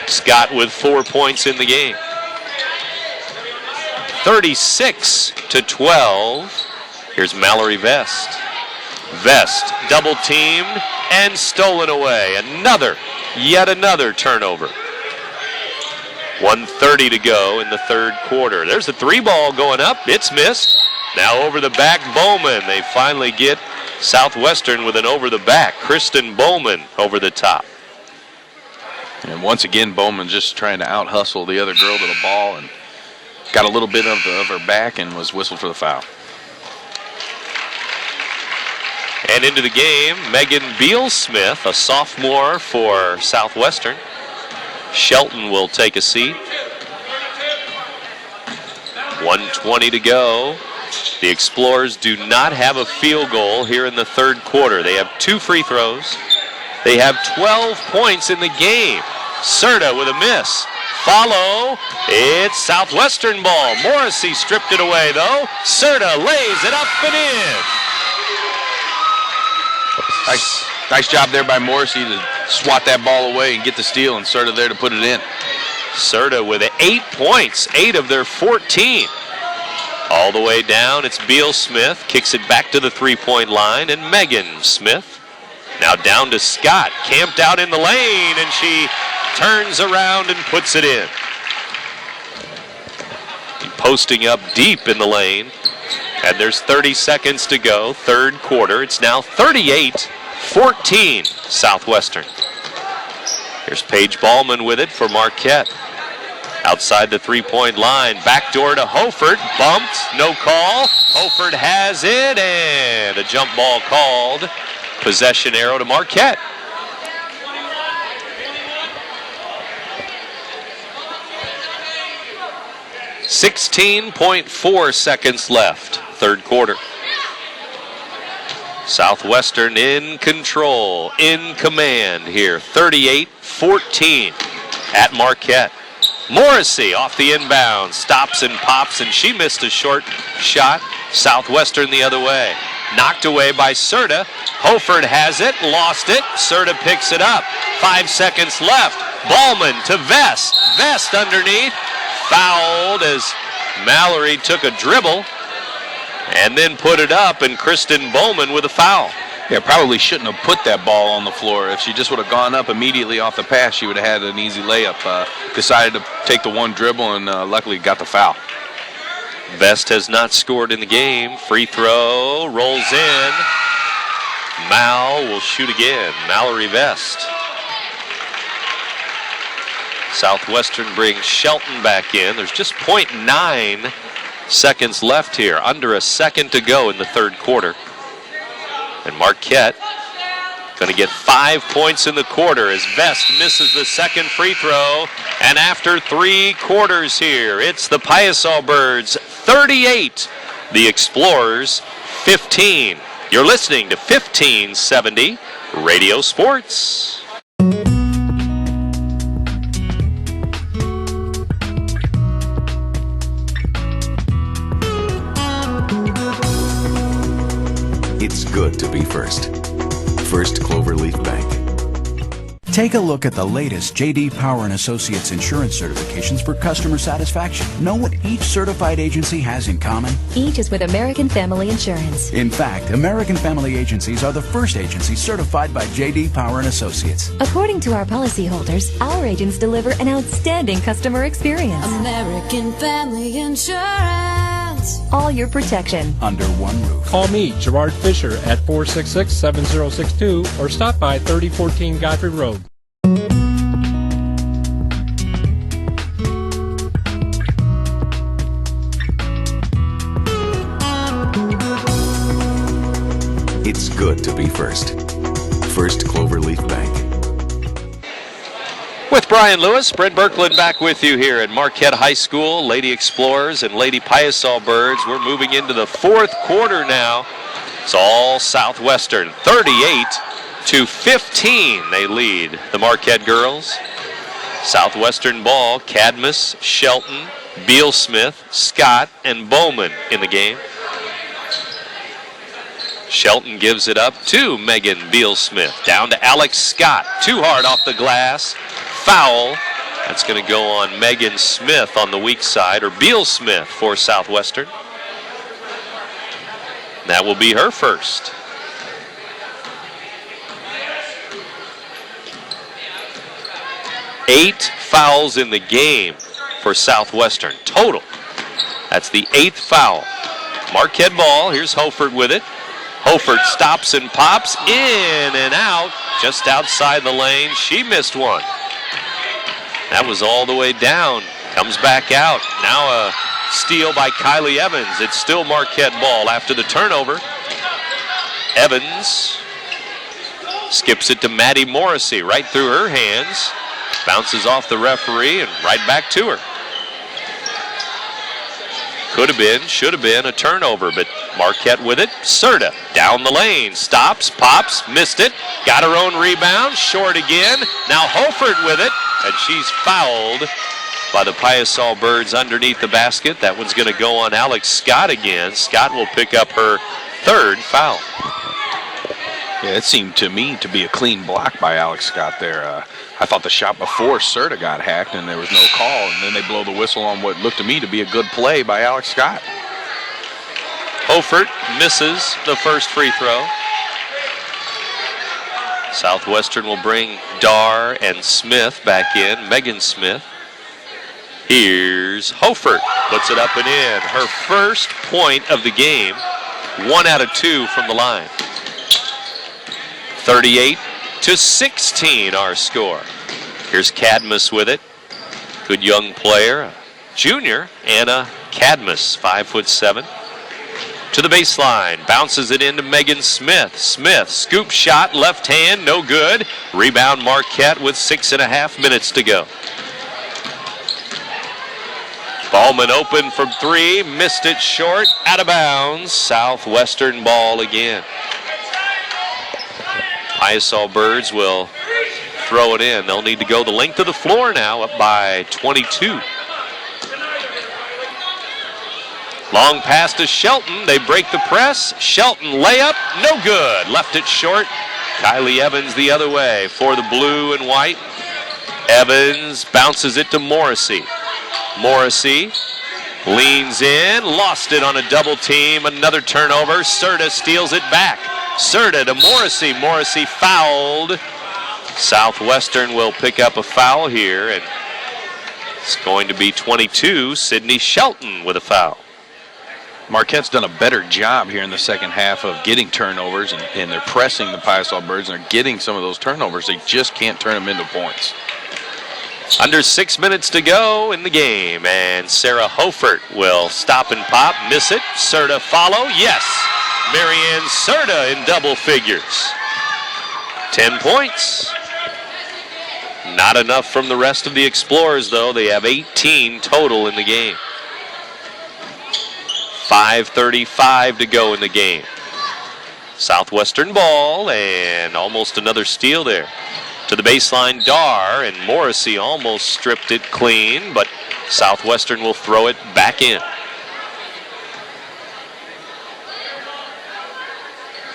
Scott with 4 points in the game. 36-12. Here's Mallory Vest. Vest double teamed and stolen away. Yet another turnover. 1:30 to go in the third quarter. There's a 3-ball going up. It's missed. Now over the back, Bowman. They finally get Southwestern with an over the back. Kristen Bowman over the top. And once again, Bowman just trying to out-hustle the other girl to the ball and got a little bit of her back and was whistled for the foul. And into the game, Megan Beal-Smith, a sophomore for Southwestern. Shelton will take a seat. 1:20 to go. The Explorers do not have a field goal here in the third quarter. They have 2 free throws. They have 12 points in the game. Serta with a miss. Follow. It's Southwestern ball. Morrissey stripped it away, though. Serta lays it up and in. Nice job there by Morrissey to swat that ball away and get the steal, and Serta there to put it in. Serta with 8 points, 8 of their 14. All the way down, it's Beal-Smith. Kicks it back to the three-point line, and Megan Smith. Now down to Scott, camped out in the lane, and she turns around and puts it in. Posting up deep in the lane. And there's 30 seconds to go, third quarter. It's now 38-14 Southwestern. Here's Paige Ballman with it for Marquette. Outside the three-point line, backdoor to Hofert, bumped, no call. Hofert has it, and a jump ball called. Possession arrow to Marquette. .4 seconds left, third quarter. Southwestern in control, in command here, 38-14 at Marquette. Morrissey off the inbound, stops and pops, and she missed a short shot. Southwestern the other way. Knocked away by Serta. Hofert has it, lost it. Serta picks it up. 5 seconds left. Ballman to Vest. Vest underneath. Fouled as Mallory took a dribble and then put it up, and Kristen Bowman with a foul. Yeah, probably shouldn't have put that ball on the floor. If she just would have gone up immediately off the pass, she would have had an easy layup. Decided to take the one dribble and luckily got the foul. Vest has not scored in the game. Free throw, rolls in. Mal will shoot again. Mallory Vest. Southwestern brings Shelton back in. There's just .9 seconds left here. Under a second to go in the third quarter. And Marquette going to get 5 points in the quarter as Vest misses the second free throw. And after 3 quarters here, it's the Paisaw Birds 38, the Explorers 15. You're listening to 1570 Radio Sports. It's good to be first. First Cloverleaf Bank. Take a look at the latest J.D. Power & Associates insurance certifications for customer satisfaction. Know what each certified agency has in common? Each is with American Family Insurance. In fact, American Family Agencies are the first agency certified by J.D. Power & Associates. According to our policyholders, our agents deliver an outstanding customer experience. American Family Insurance. All your protection under one roof. Call me, Gerard Fisher, at 466-7062 or stop by 3014 Godfrey Road. It's good to be first. First Cloverleaf Bank. With With Brian Lewis, Brent Birkeland back with you here at Marquette High School. Lady Explorers and Lady Paisaw Birds. We're moving into the fourth quarter now. It's all Southwestern. 38-15 they lead the Marquette girls. Southwestern ball, Cadmus, Shelton, Beal-Smith, Scott, and Bowman in the game. Shelton gives it up to Megan Beal-Smith. Down to Alex Scott. Too hard off the glass. Foul. That's going to go on Megan Smith on the weak side, or Beal-Smith for Southwestern. That will be her first. Eight fouls in the game for Southwestern total. That's the 8th foul. Marquette ball. Here's Hofert with it. Hofert stops and pops in and out, just outside the lane. She missed one. That was all the way down. Comes back out. Now a steal by Kylie Evans. It's still Marquette ball after the turnover. Evans skips it to Maddie Morrissey right through her hands. Bounces off the referee and right back to her. Could have been, should have been a turnover, but Marquette with it. Serta down the lane, stops, pops, missed it, got her own rebound, short again. Now Hofert with it, and she's fouled by the Paisaw Birds underneath the basket. That one's going to go on Alex Scott again. Scott will pick up her 3rd foul. Yeah, it seemed to me to be a clean block by Alex Scott there. I thought the shot before Serta got hacked and there was no call, and then they blow the whistle on what looked to me to be a good play by Alex Scott. Hofert misses the first free throw. Southwestern will bring Dar and Smith back in. Megan Smith. Here's Hofert. Puts it up and in. Her first point of the game. 1 out of 2 from the line. 38-16 our score. Here's Cadmus with it. Good young player. Junior Anna Cadmus, 5'7". To the baseline. Bounces it into Megan Smith. Smith, scoop shot, left hand, no good. Rebound Marquette with 6.5 minutes to go. Ballman open from 3. Missed it short. Out of bounds. Southwestern ball again. Paisaw Birds will throw it in. They'll need to go the length of the floor now, up by 22. Long pass to Shelton. They break the press. Shelton layup, no good. Left it short. Kylie Evans the other way for the blue and white. Evans bounces it to Morrissey. Morrissey leans in, lost it on a double team. Another turnover. Serta steals it back. Serta to Morrissey. Morrissey fouled. Southwestern will pick up a foul here, and it's going to be 22. Sydney Shelton with a foul. Marquette's done a better job here in the second half of getting turnovers, and they're pressing the Paisaw Birds, and they're getting some of those turnovers. They just can't turn them into points. Under 6 minutes to go in the game, and Sarah Hofert will stop and pop, miss it. Serta follow, yes. Marianne Serta in double figures. 10 points. Not enough from the rest of the Explorers, though. They have 18 total in the game. 5:35 to go in the game. Southwestern ball, and almost another steal there. To the baseline, Dar, and Morrissey almost stripped it clean, but Southwestern will throw it back in.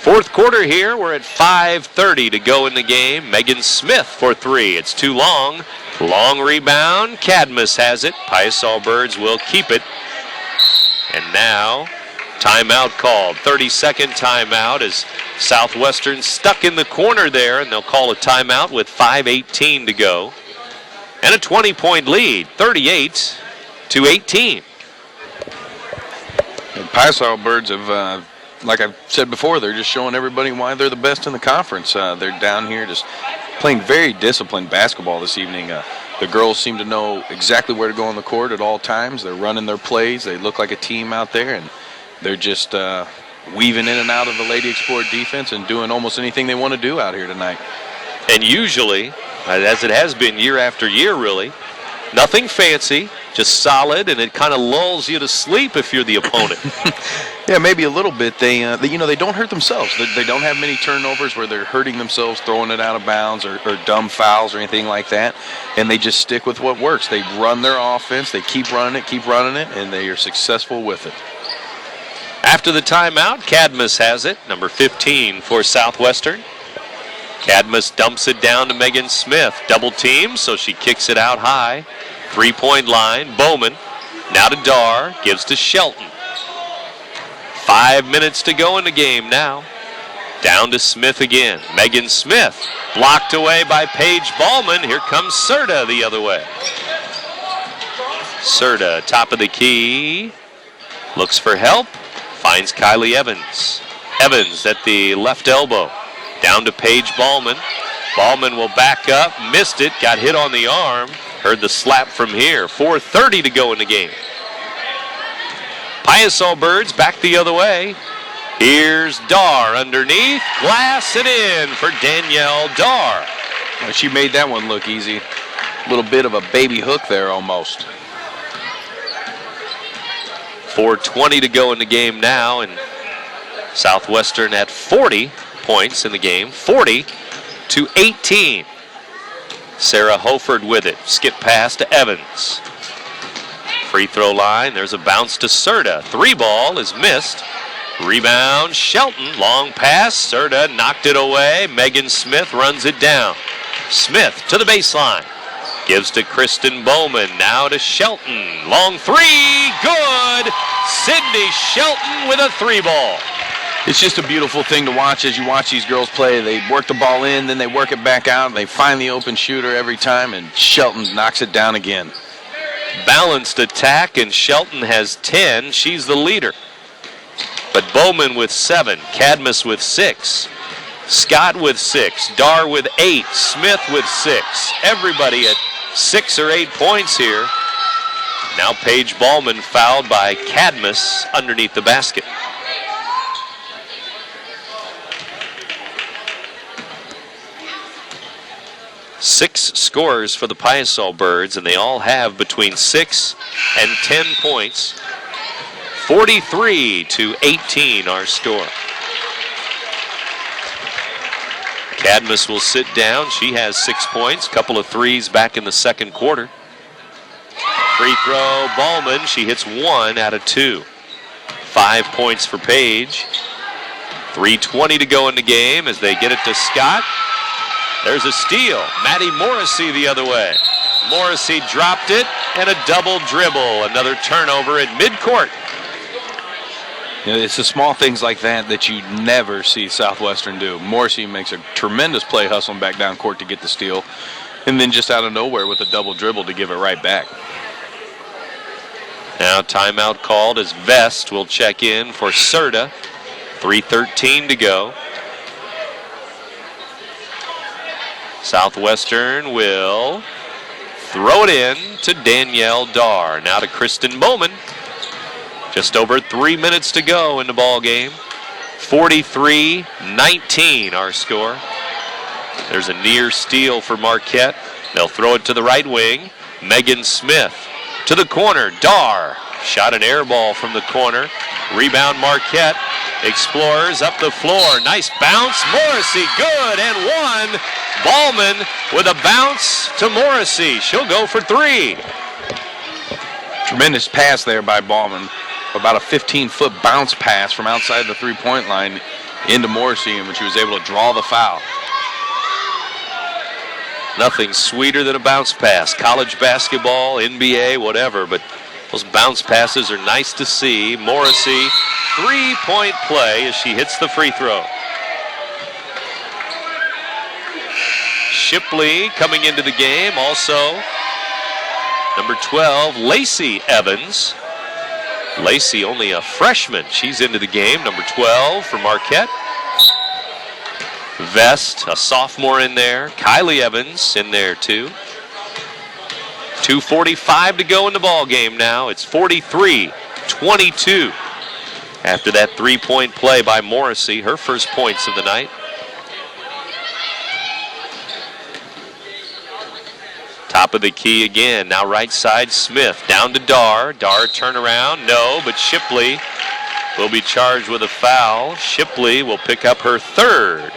Fourth quarter here. We're at 5:30 to go in the game. Megan Smith for 3. It's too long. Long rebound. Cadmus has it. Paisaw Birds will keep it. And now, timeout called. 30-second timeout as Southwestern stuck in the corner there, and they'll call a timeout with 5:18 to go. And a 20-point lead, 38-18. The Paisaw Birds have, like I've said before, they're just showing everybody why they're the best in the conference. They're down here just playing very disciplined basketball this evening. The girls seem to know exactly where to go on the court at all times. They're running their plays. They look like a team out there, and they're just weaving in and out of the Lady Explorer defense and doing almost anything they want to do out here tonight. And usually, as it has been year after year, really. Nothing fancy, just solid, and it kind of lulls you to sleep if you're the opponent. Yeah, maybe a little bit. They don't hurt themselves. They don't have many turnovers where they're hurting themselves, throwing it out of bounds or dumb fouls or anything like that. And they just stick with what works. They run their offense. They keep running it, and they are successful with it. After the timeout, Cadmus has it, number 15 for Southwestern. Cadmus dumps it down to Megan Smith. Double team, so she kicks it out high. 3-point line, Bowman. Now to Dar, gives to Shelton. 5 minutes to go in the game now. Down to Smith again. Megan Smith, blocked away by Paige Ballman. Here comes Serta the other way. Serta, top of the key. Looks for help. Finds Kylie Evans. Evans at the left elbow. Down to Paige Ballman. Ballman will back up. Missed it. Got hit on the arm. Heard the slap from here. 4:30 to go in the game. Paisaw Birds back the other way. Here's Dar underneath. Glass it in for Danielle Dar. Well, she made that one look easy. A little bit of a baby hook there almost. 4:20 to go in the game now, and Southwestern at 40 points in the game, 40-18. Sarah Hoford with it. Skip pass to Evans. Free throw line. There's a bounce to Serta. 3-ball is missed. Rebound, Shelton. Long pass. Serta knocked it away. Megan Smith runs it down. Smith to the baseline. Gives to Kristen Bowman. Now to Shelton. Long three. Good. Sydney Shelton with a 3-ball. It's just a beautiful thing to watch as you watch these girls play. They work the ball in, then they work it back out, and they find the open shooter every time, and Shelton knocks it down again. Balanced attack, and Shelton has 10. She's the leader. But Bowman with 7, Cadmus with 6, Scott with 6, Dar with 8, Smith with 6. Everybody at 6 or 8 points here. Now Paige Ballman fouled by Cadmus underneath the basket. Six scorers for the Paisaw Birds, and they all have between 6 and 10 points. 43-18 our score. Cadmus will sit down. She has 6 points, couple of threes back in the second quarter. Free throw, Ballman. She hits 1 out of 2. 5 points for Paige. 3:20 to go in the game as they get it to Scott. There's a steal. Maddie Morrissey the other way. Morrissey dropped it, and a double dribble. Another turnover at midcourt. You know, it's the small things like that you never see Southwestern do. Morrissey makes a tremendous play hustling back down court to get the steal, and then just out of nowhere with a double dribble to give it right back. Now timeout called as Vest will check in for Serta. 3:13 to go. Southwestern will throw it in to Danielle Dar. Now to Kristen Bowman. Just over 3 minutes to go in the ball game. 43-19 our score. There's a near steal for Marquette. They'll throw it to the right wing. Megan Smith to the corner. Dar shot an air ball from the corner. Rebound Marquette. Explorers up the floor. Nice bounce. Morrissey good and 1. Ballman with a bounce to Morrissey. She'll go for 3. Tremendous pass there by Ballman. About a 15-foot bounce pass from outside the three-point line into Morrissey, in which she was able to draw the foul. Nothing sweeter than a bounce pass. College basketball, NBA, whatever, but those bounce passes are nice to see. Morrissey, 3-point play as she hits the free throw. Shipley coming into the game. Also, number 12, Lacey Evans. Lacey only a freshman. She's into the game. Number 12 for Marquette. Vest, a sophomore in there. Kylie Evans in there too. 2:45 to go in the ball game now. It's 43-22. After that 3-point play by Morrissey, her first points of the night. Top of the key again. Now right side, Smith. Down to Dar. Dar turnaround. No, but Shipley will be charged with a foul. Shipley will pick up her third.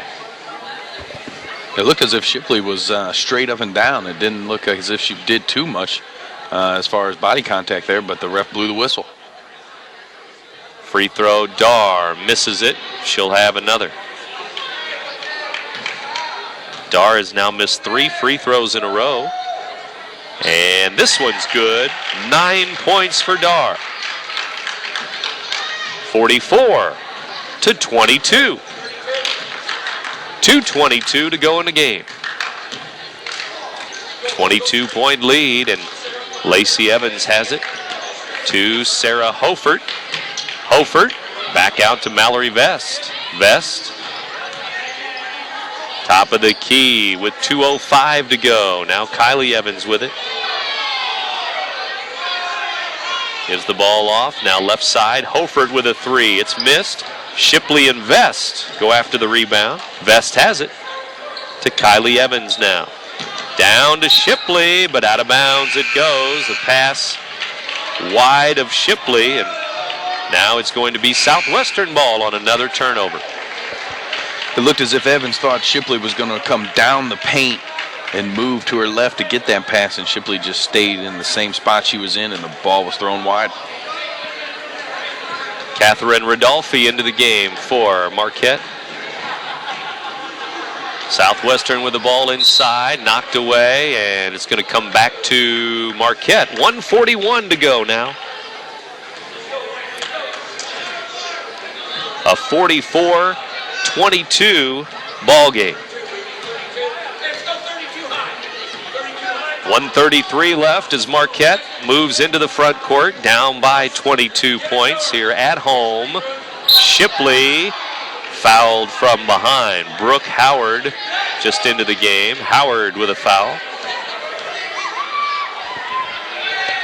It looked as if Shipley was straight up and down. It didn't look as if she did too much as far as body contact there, but the ref blew the whistle. Free throw, Dar misses it. She'll have another. Dar has now missed 3 free throws in a row. And this one's good. 9 points for Dar. 44-22. 2:22 to go in the game. 22-point lead, and Lacey Evans has it to Sarah Hofert. Hofert back out to Mallory Vest. Vest, top of the key with 2:05 to go. Now Kylie Evans with it. Gives the ball off. Now left side, Hofert with a 3. It's missed. Shipley and Vest go after the rebound. Vest has it to Kylie Evans now. Down to Shipley, but out of bounds it goes. The pass wide of Shipley, and now it's going to be Southwestern ball on another turnover. It looked as if Evans thought Shipley was going to come down the paint and move to her left to get that pass, and Shipley just stayed in the same spot she was in, and the ball was thrown wide. Catherine Rodolfi into the game for Marquette. Southwestern with the ball inside, knocked away, and it's going to come back to Marquette. 1:41 to go now. A 44-22 ball game. 1:33 left as Marquette moves into the front court, down by 22 points here at home. Shipley fouled from behind. Brooke Howard just into the game. Howard with a foul.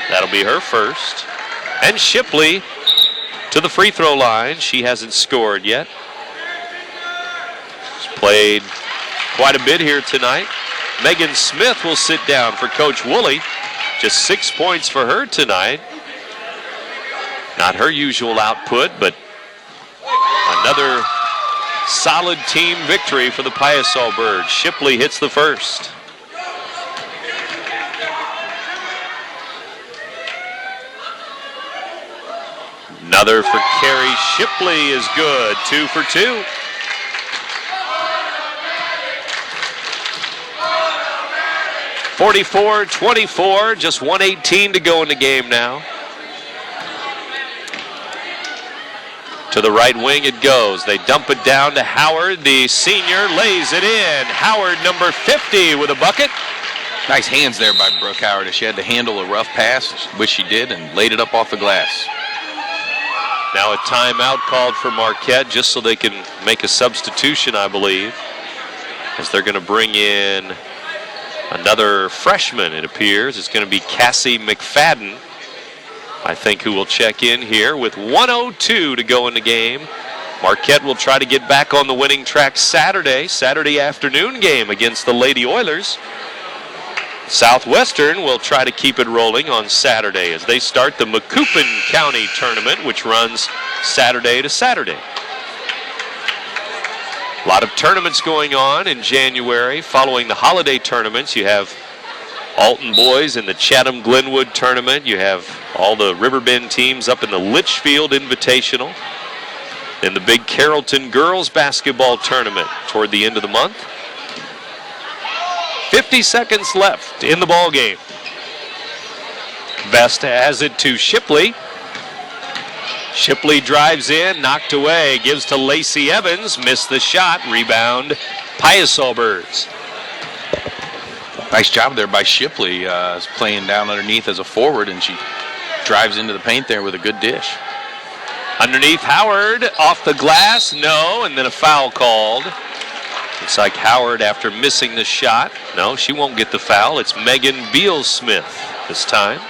That'll be her first. And Shipley to the free throw line. She hasn't scored yet. She's played quite a bit here tonight. Megan Smith will sit down for Coach Woolley. Just 6 points for her tonight. Not her usual output, but another solid team victory for the Paisaw Birds. Shipley hits the first. Another for Carrie Shipley is good. 2 for 2. (44-24), just 1:18 to go in the game now. To the right wing it goes. They dump it down to Howard. The senior lays it in. Howard, number 50, with a bucket. Nice hands there by Brooke Howard. She had to handle a rough pass, which she did, and laid it up off the glass. Now a timeout called for Marquette, just so they can make a substitution, I believe, as they're going to bring in another freshman, it appears. It's going to be Cassie McFadden, I think, who will check in here with 1:02 to go in the game. Marquette will try to get back on the winning track Saturday afternoon game against the Lady Oilers. Southwestern will try to keep it rolling on Saturday as they start the Macoupin County Tournament, which runs Saturday to Saturday. A lot of tournaments going on in January. Following the holiday tournaments, you have Alton boys in the Chatham Glenwood tournament. You have all the Riverbend teams up in the Litchfield Invitational. And the big Carrollton girls basketball tournament toward the end of the month. 50 seconds left in the ball game. Vest has it to Shipley. Shipley drives in, knocked away, gives to Lacey Evans, missed the shot, rebound, Paisaw Birds. Nice job there by Shipley, playing down underneath as a forward, and she drives into the paint there with a good dish. Underneath Howard, off the glass, no, and then a foul called. Looks like Howard, after missing the shot, no, she won't get the foul. It's Megan Beal-Smith this time.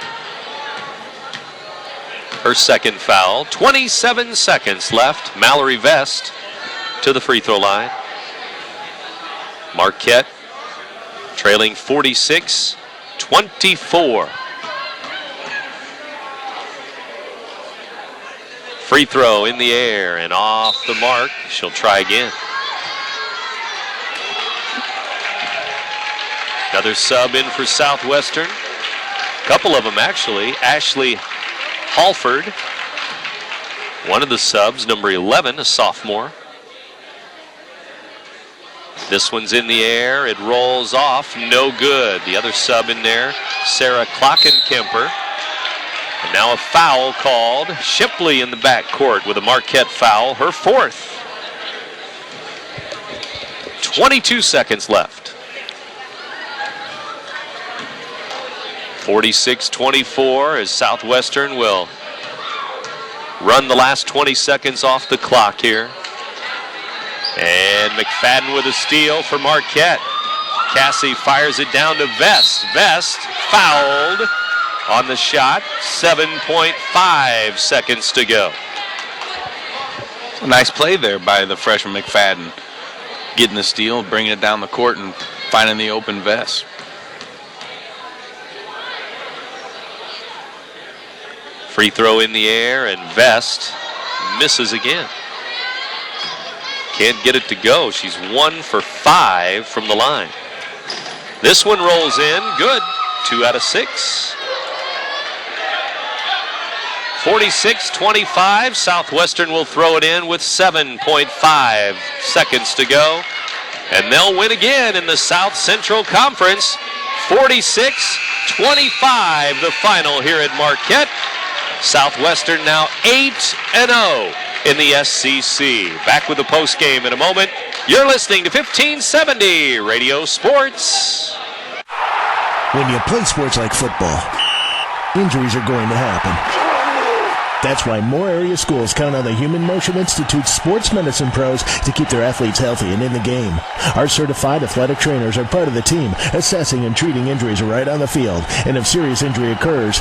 Her second foul. 27 seconds left. Mallory Vest to the free throw line. Marquette trailing 46-22 24. Free throw in the air and off the mark. She'll try again. Another sub in for Southwestern. A couple of them, actually. Ashley Halford, one of the subs, number 11, a sophomore. This one's in the air. It rolls off. No good. The other sub in there, Sarah Klockenkemper. And now a foul called. Shipley in the backcourt with a Marquette foul, her fourth. 22 seconds left. 46-24 as Southwestern will run the last 20 seconds off the clock here. And McFadden with a steal for Marquette. Cassie fires it down to Vest. Vest fouled on the shot. 7.5 seconds to go. A nice play there by the freshman McFadden. Getting the steal, bringing it down the court, and finding the open Vest. Free throw in the air, and Vest misses again. Can't get it to go. She's 1 for 5 from the line. This one rolls in. Good. 2 out of 6. 46-25. Southwestern will throw it in with 7.5 seconds to go. And they'll win again in the South Central Conference. 46-25, the final here at Marquette. Southwestern now 8-0 in the SCC. Back with the post game in a moment. You're listening to 1570 Radio Sports. When you play sports like football, injuries are going to happen. That's why more area schools count on the Human Motion Institute's sports medicine pros to keep their athletes healthy and in the game. Our certified athletic trainers are part of the team, assessing and treating injuries right on the field. And if serious injury occurs,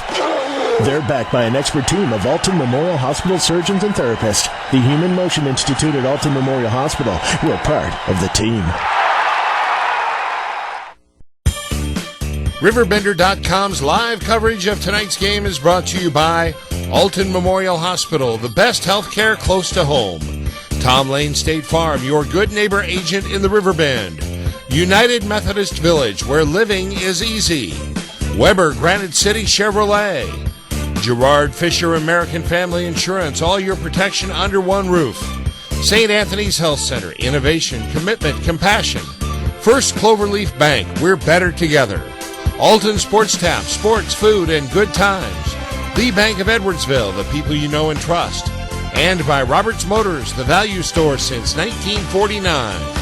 they're backed by an expert team of Alton Memorial Hospital surgeons and therapists. The Human Motion Institute at Alton Memorial Hospital. We're part of the team. RiverBender.com's live coverage of tonight's game is brought to you by Alton Memorial Hospital, the best health care close to home. Tom Lane State Farm, your good neighbor agent in the Riverbend. United Methodist Village, where living is easy. Weber Granite City Chevrolet. Gerard Fisher American Family Insurance, all your protection under one roof. St. Anthony's Health Center, innovation, commitment, compassion. First Cloverleaf Bank, we're better together. Alton Sports Tap, sports, food, and good times. The Bank of Edwardsville, the people you know and trust. And by Roberts Motors, the value store since 1949.